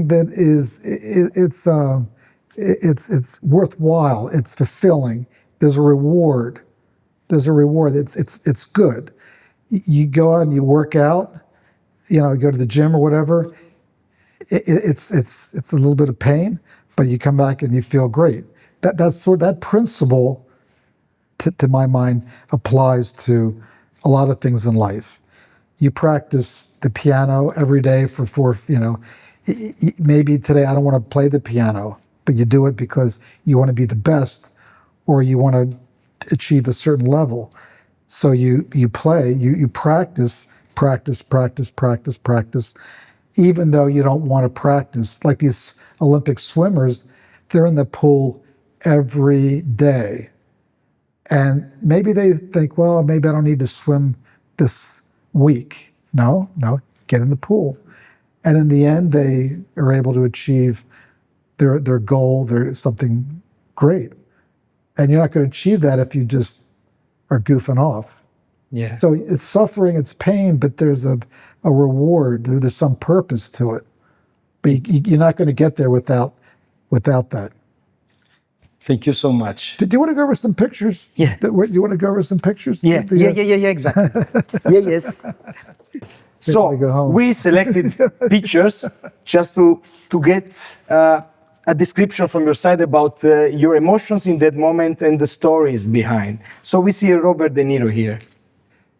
[SPEAKER 2] that is, it's worthwhile. It's fulfilling. There's a reward. It's good. You go out and you work out, you go to the gym or whatever. It's a little bit of pain, but you come back and you feel great. That principle, to my mind, applies to a lot of things in life. You practice the piano every day for maybe today I don't want to play the piano, but you do it because you want to be the best or you want to achieve a certain level. So you play, you practice, even though you don't want to practice. Like these Olympic swimmers, they're in the pool every day. And maybe they think, well, maybe I don't need to swim this week. No, get in the pool. And in the end, they are able to achieve their goal, something great. And you're not going to achieve that if you just are goofing off.
[SPEAKER 1] Yeah.
[SPEAKER 2] So it's suffering, it's pain, but there's a reward. There's some purpose to it. But you're not going to get there without that.
[SPEAKER 1] Thank you so much.
[SPEAKER 2] Do you want to go over some pictures?
[SPEAKER 1] Yeah.
[SPEAKER 2] You want to go over some pictures?
[SPEAKER 1] Yeah, exactly. Yes. So we selected pictures just to get a description from your side about your emotions in that moment and the stories behind. So we see Robert De Niro here.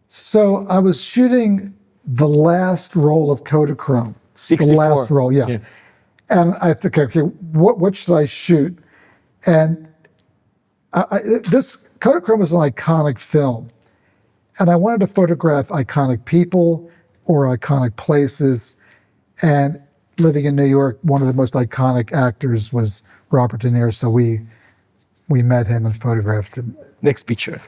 [SPEAKER 2] So I was shooting the last roll of Kodachrome.
[SPEAKER 1] 64.
[SPEAKER 2] The last roll, yeah. And I think, okay, what should I shoot? And this Kodachrome is an iconic film. And I wanted to photograph iconic people or iconic places. And living in New York, one of the most iconic actors was Robert De Niro. So we met him and photographed him.
[SPEAKER 1] Next picture.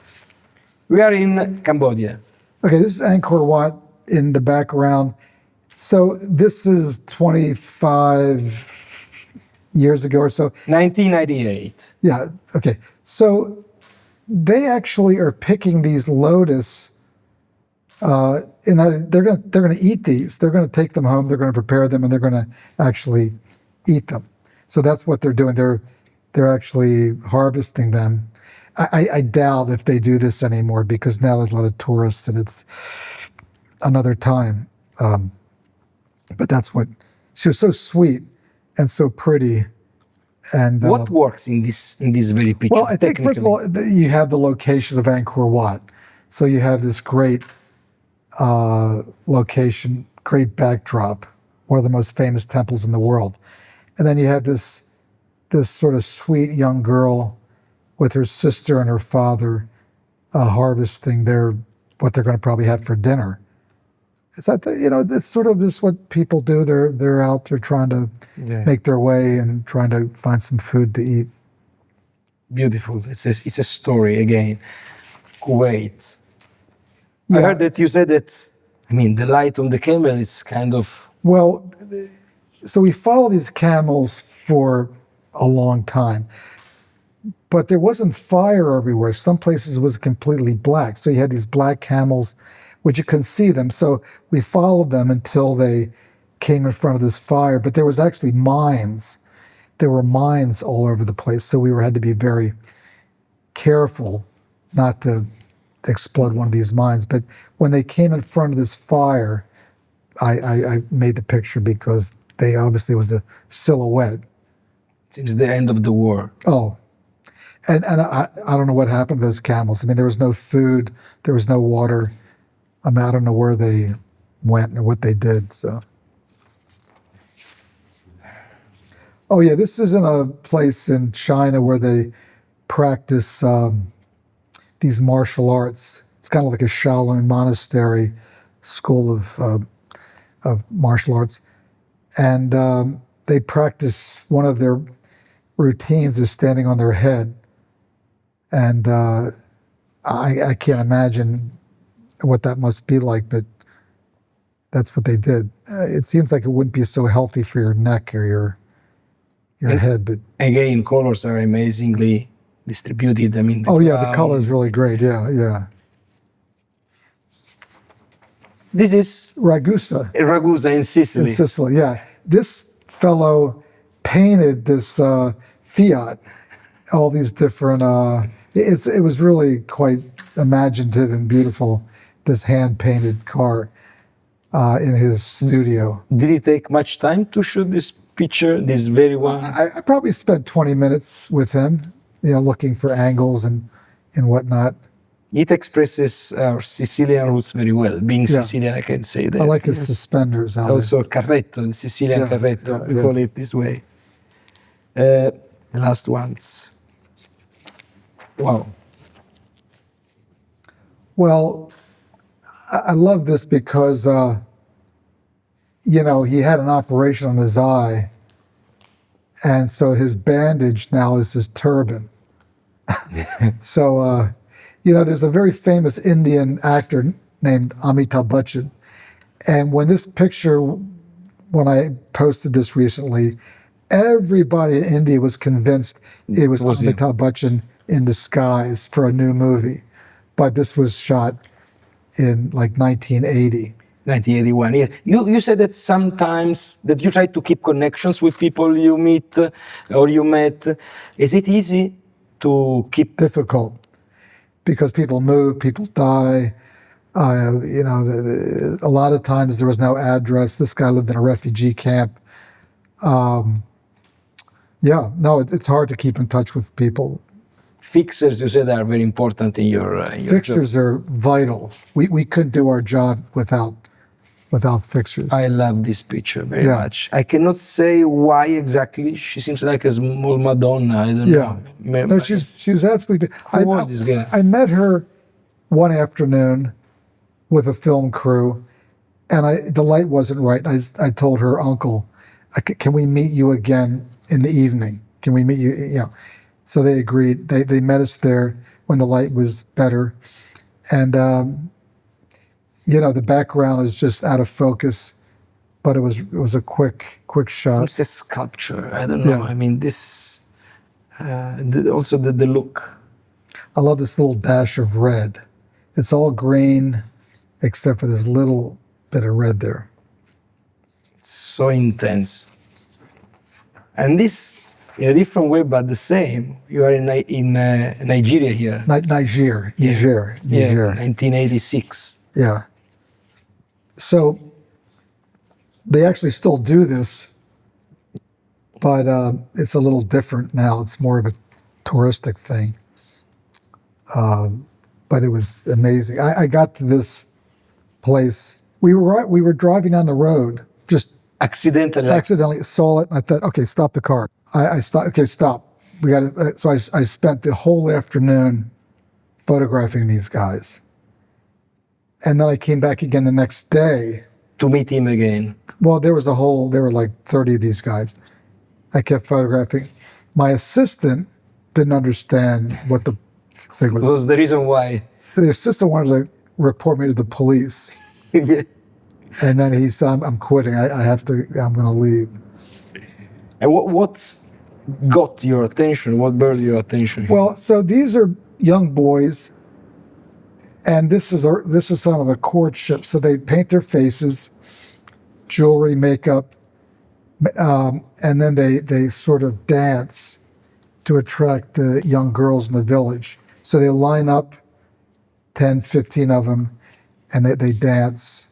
[SPEAKER 1] We are in Cambodia.
[SPEAKER 2] Okay, this is Angkor Wat in the background. So this is 25 years ago or so.
[SPEAKER 1] 1998.
[SPEAKER 2] Yeah, okay. So they actually are picking these lotus, and they're going to eat these. They're going to take them home, they're going to prepare them, and they're going to actually eat them. So that's what they're doing. They're actually harvesting them. I doubt if they do this anymore because now there's a lot of tourists and it's another time. But that's what, she was so sweet and so pretty. And
[SPEAKER 1] What works in this very picture?
[SPEAKER 2] well, I think first of all, you have the location of Angkor Wat. So you have this great location, great backdrop, one of the most famous temples in the world. And then you have this sort of sweet young girl with her sister and her father harvesting what they're going to probably have for dinner. It's it's sort of just what people do. They're out there trying to make their way and trying to find some food to eat.
[SPEAKER 1] Beautiful. It's a story again. Great.
[SPEAKER 2] Yeah.
[SPEAKER 1] I heard that you said that. I mean, the light on the camel is kind of.
[SPEAKER 2] Well, so we followed these camels for a long time, but there wasn't fire everywhere. Some places it was completely black. So you had these black camels, which you couldn't see them. So we followed them until they came in front of this fire. But there was actually mines. There were mines all over the place. So we had to be very careful not to explode one of these mines. But when they came in front of this fire, I made the picture because they obviously was a silhouette.
[SPEAKER 1] Since the end of the war.
[SPEAKER 2] Oh, and I don't know what happened to those camels. I mean, there was no food, there was no water. I mean, I don't know where they went or what they did. So, oh yeah, this is in a place in China where they practice these martial arts. It's kind of like a Shaolin monastery school of martial arts, and they practice one of their routines is standing on their head, and I can't imagine what that must be like, but that's what they did. It seems like it wouldn't be so healthy for your neck or your head, but
[SPEAKER 1] again, colors are amazingly distributed. I mean,
[SPEAKER 2] the color is really great. Yeah.
[SPEAKER 1] This is
[SPEAKER 2] Ragusa.
[SPEAKER 1] Ragusa in Sicily.
[SPEAKER 2] In Sicily, yeah. This fellow painted this Fiat, all these different. It was really quite imaginative and beautiful. This hand-painted car in his studio.
[SPEAKER 1] Did it take much time to shoot this picture? This very one.
[SPEAKER 2] I probably spent 20 minutes with him, looking for angles and whatnot.
[SPEAKER 1] It expresses our Sicilian roots very well. Being Sicilian, I can say that.
[SPEAKER 2] I like his suspenders.
[SPEAKER 1] Also, carretto, the Sicilian carretto, we call it this way. The last ones. Wow.
[SPEAKER 2] Well, I love this because, he had an operation on his eye, and so his bandage now is his turban. So, there's a very famous Indian actor named Amitabh Bachchan, and when I posted this recently, everybody in India was convinced it was Amitabh Bachchan in disguise for a new movie. But this was shot in like 1980.
[SPEAKER 1] 1981, yeah. You said that sometimes that you try to keep connections with people you meet or you met. Is it easy to keep?
[SPEAKER 2] Difficult, because people move, people die. A lot of times there was no address. This guy lived in a refugee camp. It's hard to keep in touch with people.
[SPEAKER 1] Fixers, you said, are very important in your
[SPEAKER 2] fixers
[SPEAKER 1] job.
[SPEAKER 2] Are vital. We couldn't do our job without fixers.
[SPEAKER 1] I love this picture very much. I cannot say why exactly. She seems like a small Madonna. I don't know.
[SPEAKER 2] No, she was absolutely.
[SPEAKER 1] Who was this girl?
[SPEAKER 2] I met her one afternoon with a film crew, and the light wasn't right. I told her uncle, "Can we meet you again in the evening? Can we meet you?" So they agreed. They met us there when the light was better, and the background is just out of focus, but it was a quick shot.
[SPEAKER 1] It's a sculpture. I don't know. I mean, this also the look.
[SPEAKER 2] I love this little dash of red. It's all green, except for this little bit of red there.
[SPEAKER 1] It's so intense, and this. In a different way, but the same. You are in Nigeria here.
[SPEAKER 2] Niger.
[SPEAKER 1] 1986.
[SPEAKER 2] Yeah. So They actually still do this, but it's a little different now. It's more of a touristic thing. But it was amazing. I got to this place. We were driving on the road, just accidentally saw it, and I thought, okay, stop the car. I stopped. Okay, stop. We got to. So I spent the whole afternoon photographing these guys, and then I came back again the next day
[SPEAKER 1] to meet him again.
[SPEAKER 2] Well, there were like 30 of these guys. I kept photographing. My assistant didn't understand what the thing was.
[SPEAKER 1] What was the reason why?
[SPEAKER 2] The assistant wanted to report me to the police.
[SPEAKER 1] Yeah.
[SPEAKER 2] And then he said, I'm quitting. I'm going to leave.
[SPEAKER 1] And what got your attention? What brought your attention?
[SPEAKER 2] Well, so these are young boys, and this is sort of a courtship. So they paint their faces, jewelry, makeup, and then they sort of dance to attract the young girls in the village. So they line up, 10, 15 of them, and they dance,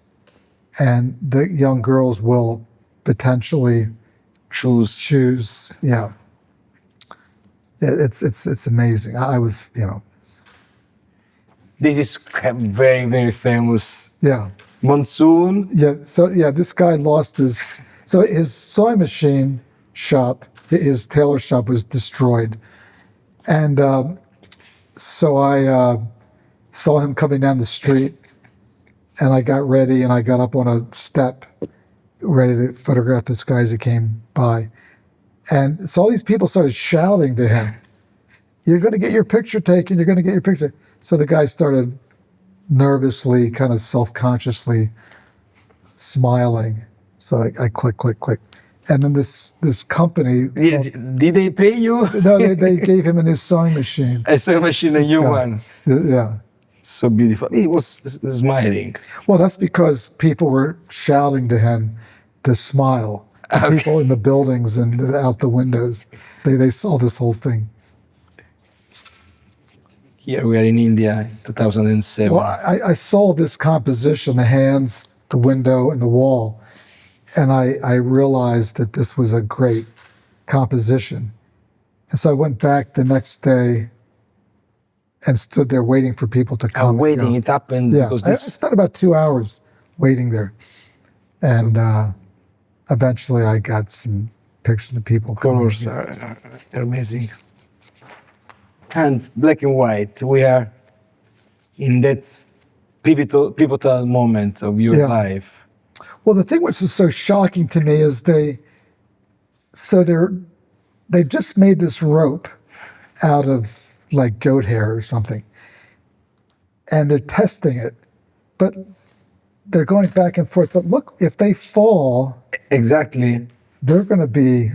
[SPEAKER 2] and the young girls will potentially choose. Yeah, it's amazing. I was,
[SPEAKER 1] This is very, very famous.
[SPEAKER 2] Yeah.
[SPEAKER 1] Monsoon.
[SPEAKER 2] Yeah. So this guy lost his sewing machine shop, his tailor shop was destroyed, and so I saw him coming down the street, and I got ready, and I got up on a step, ready to photograph this guy as he came by. And so all these people started shouting to him, "You're going to get your picture taken, you're going to get your picture." So the guy started nervously, kind of self-consciously smiling. So I click, click, click. And then this company...
[SPEAKER 1] Yeah, did they pay you?
[SPEAKER 2] No, they gave him a new sewing machine.
[SPEAKER 1] A sewing machine, a new one.
[SPEAKER 2] Yeah.
[SPEAKER 1] So beautiful. He was smiling.
[SPEAKER 2] Well, that's because people were shouting to him to smile. Okay. People in the buildings and out the windows, they saw this whole thing.
[SPEAKER 1] Here we are in India, 2007.
[SPEAKER 2] Well, I saw this composition, the hands, the window, and the wall, and I realized that this was a great composition. And so I went back the next day and stood there waiting for people to come.
[SPEAKER 1] Waiting, it happened.
[SPEAKER 2] Yeah,
[SPEAKER 1] because
[SPEAKER 2] I spent about 2 hours waiting there. And eventually I got some pictures of people.
[SPEAKER 1] Colors are amazing. And black and white, we are in that pivotal moment of your life.
[SPEAKER 2] Well, the thing which is so shocking to me is they've just made this rope out of like goat hair or something, and they're testing it, but they're going back and forth. But look, if they fall,
[SPEAKER 1] exactly,
[SPEAKER 2] they're going to be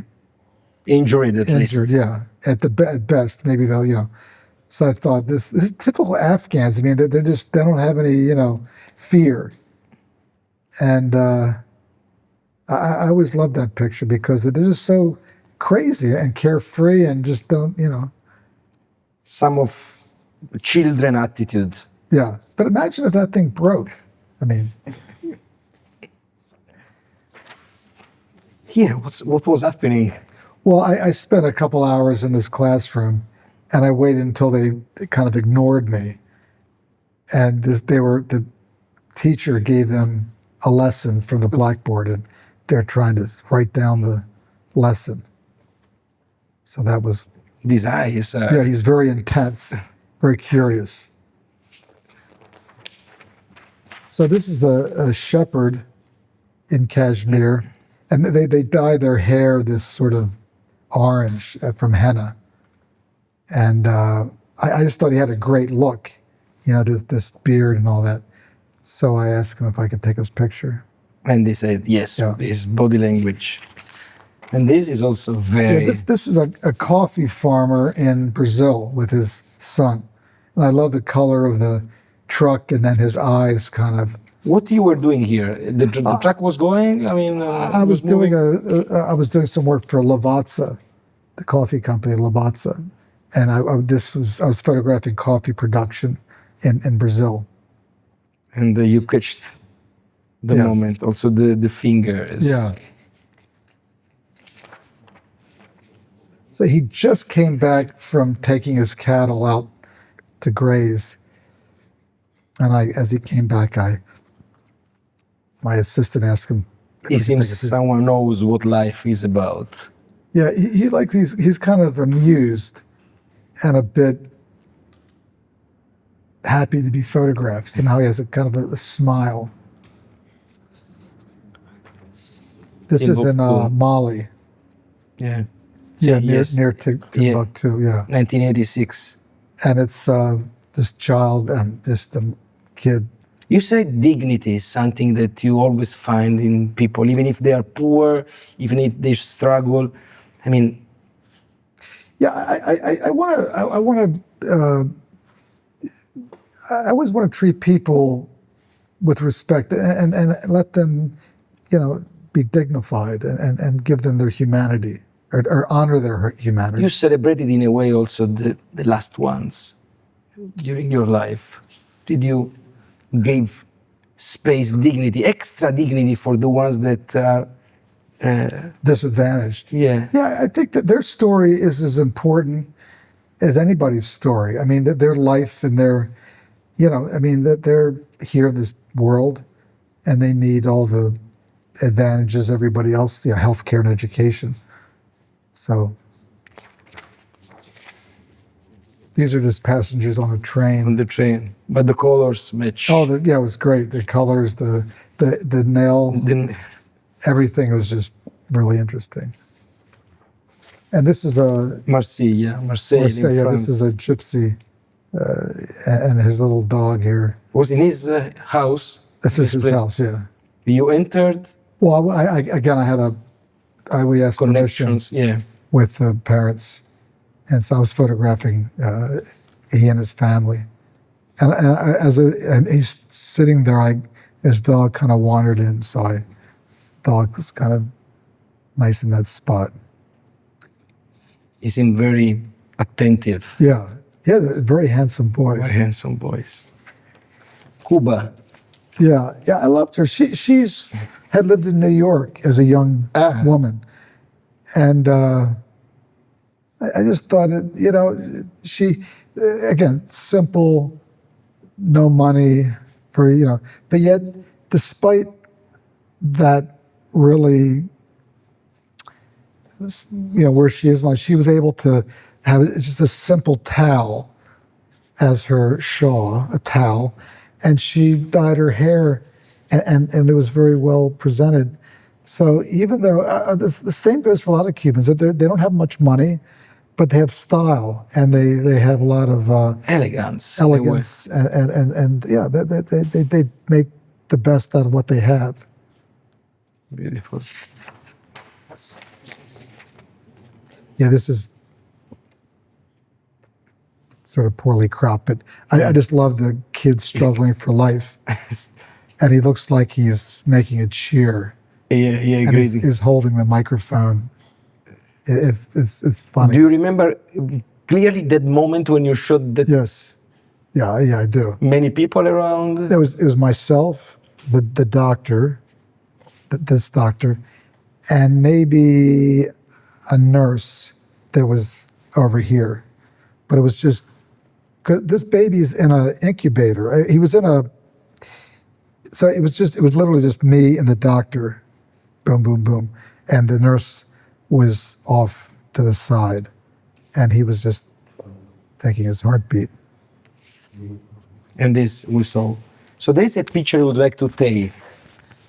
[SPEAKER 1] injured at least.
[SPEAKER 2] Yeah, at best, maybe they'll, So I thought this is typical Afghans. I mean, they don't have any, fear. And I always loved that picture because they're just so crazy and carefree and just don't,
[SPEAKER 1] Some of children attitude.
[SPEAKER 2] Yeah, but imagine if that thing broke. I mean,
[SPEAKER 1] here, what was happening?
[SPEAKER 2] Well, I spent a couple hours in this classroom, and I waited until they kind of ignored me, and the teacher gave them a lesson from the blackboard, and they're trying to write down the lesson. So that was...
[SPEAKER 1] These eyes.
[SPEAKER 2] Yeah, he's very intense, very curious. So this is a shepherd in Kashmir, and they dye their hair this sort of orange from henna. And I just thought he had a great look, this beard and all that. So I asked him if I could take his picture.
[SPEAKER 1] And they said yes, his body language. And this is also very...
[SPEAKER 2] Yeah, this is a coffee farmer in Brazil with his son. And I love the color of the truck and then his eyes kind of...
[SPEAKER 1] What you were doing here? The truck was going? I mean...
[SPEAKER 2] I was doing some work for Lavazza, the coffee company, Lavazza. And I was photographing coffee production in Brazil.
[SPEAKER 1] And you catched the moment. Also the fingers.
[SPEAKER 2] Yeah. So he just came back from taking his cattle out to graze. And as he came back, my assistant asked him.
[SPEAKER 1] It seems someone knows what life is about.
[SPEAKER 2] Yeah, he's kind of amused and a bit happy to be photographed. Somehow he has a kind of a smile. This is in Mali.
[SPEAKER 1] Yeah.
[SPEAKER 2] Yeah, near Timbuktu, yeah.
[SPEAKER 1] 1986.
[SPEAKER 2] And it's this child and just a kid.
[SPEAKER 1] You said dignity is something that you always find in people, even if they are poor, even if they struggle. I mean,
[SPEAKER 2] yeah, I always want to treat people with respect and let them, be dignified and give them their humanity or honor their humanity.
[SPEAKER 1] You celebrated in a way also the last ones during your life. Did you give space, dignity, extra dignity for the ones that are
[SPEAKER 2] disadvantaged?
[SPEAKER 1] Yeah.
[SPEAKER 2] Yeah, I think that their story is as important as anybody's story. I mean, that their life and their, that they're here in this world and they need all the advantages everybody else, healthcare and education. So these are just passengers on a train.
[SPEAKER 1] On the train, but the colors match.
[SPEAKER 2] Oh, it was great. The colors, the nail, everything was just really interesting. And this is a
[SPEAKER 1] Marseille.
[SPEAKER 2] Yeah, this is a gypsy, and his little dog here.
[SPEAKER 1] Was in his house.
[SPEAKER 2] This is his house. Yeah.
[SPEAKER 1] You entered.
[SPEAKER 2] Well, we asked permission with the parents, and so I was photographing he and his family, and he's sitting there. His dog kind of wandered in, so dog was kind of nice in that spot.
[SPEAKER 1] He seemed very attentive.
[SPEAKER 2] Yeah, very handsome boy.
[SPEAKER 1] Very handsome boys. Cuba.
[SPEAKER 2] Yeah, I loved her. She's had lived in New York as a young woman, and I just thought, she, again, simple, no money, but yet, despite that, really, where she is, like, she was able to have just a simple towel as her shawl, a towel, and she dyed her hair, and it was very well presented. So even though the same goes for a lot of Cubans, that they don't have much money, but they have style and they have a lot of
[SPEAKER 1] elegance,
[SPEAKER 2] and they make the best out of what they have.
[SPEAKER 1] Beautiful.
[SPEAKER 2] Yeah, this is sort of poorly cropped, but I just love the kid struggling for life. And he looks like he's making a cheer.
[SPEAKER 1] Yeah,
[SPEAKER 2] and he's holding the microphone. It's funny.
[SPEAKER 1] Do you remember clearly that moment when you shot that?
[SPEAKER 2] Yes. Yeah, I do.
[SPEAKER 1] Many people around?
[SPEAKER 2] It was myself, the doctor, this doctor, and maybe a nurse that was over here. But it was just, cause this baby's in an incubator. He was in so it was literally just me and the doctor, boom, boom, boom. And the nurse was off to the side, and he was just taking his heartbeat.
[SPEAKER 1] And this we saw. So there is a picture you would like to take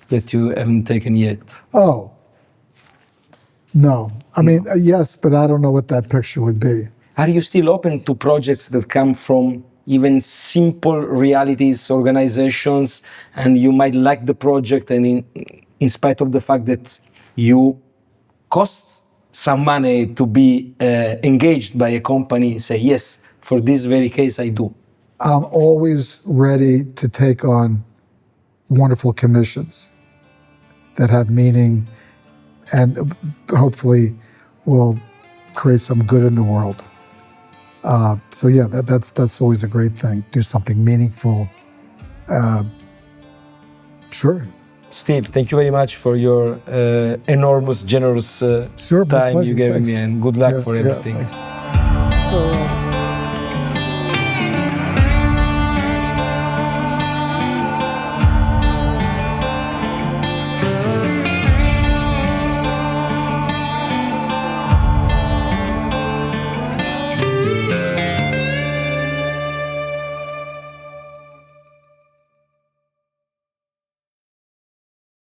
[SPEAKER 1] that you haven't taken yet.
[SPEAKER 2] Oh, no. I mean, yes, but I don't know what that picture would be.
[SPEAKER 1] Are you still open to projects that come from even simple realities, organizations, and you might like the project, and in spite of the fact that you cost some money to be engaged by a company, say, yes, for this very case, I do?
[SPEAKER 2] I'm always ready to take on wonderful commissions that have meaning and hopefully will create some good in the world. So yeah, that's always a great thing. Do something meaningful. Sure.
[SPEAKER 1] Steve, thank you very much for your enormous, generous
[SPEAKER 2] Sure, my
[SPEAKER 1] time
[SPEAKER 2] pleasure.
[SPEAKER 1] you gave
[SPEAKER 2] Thanks.
[SPEAKER 1] me, and good luck for everything.
[SPEAKER 2] Thanks. So,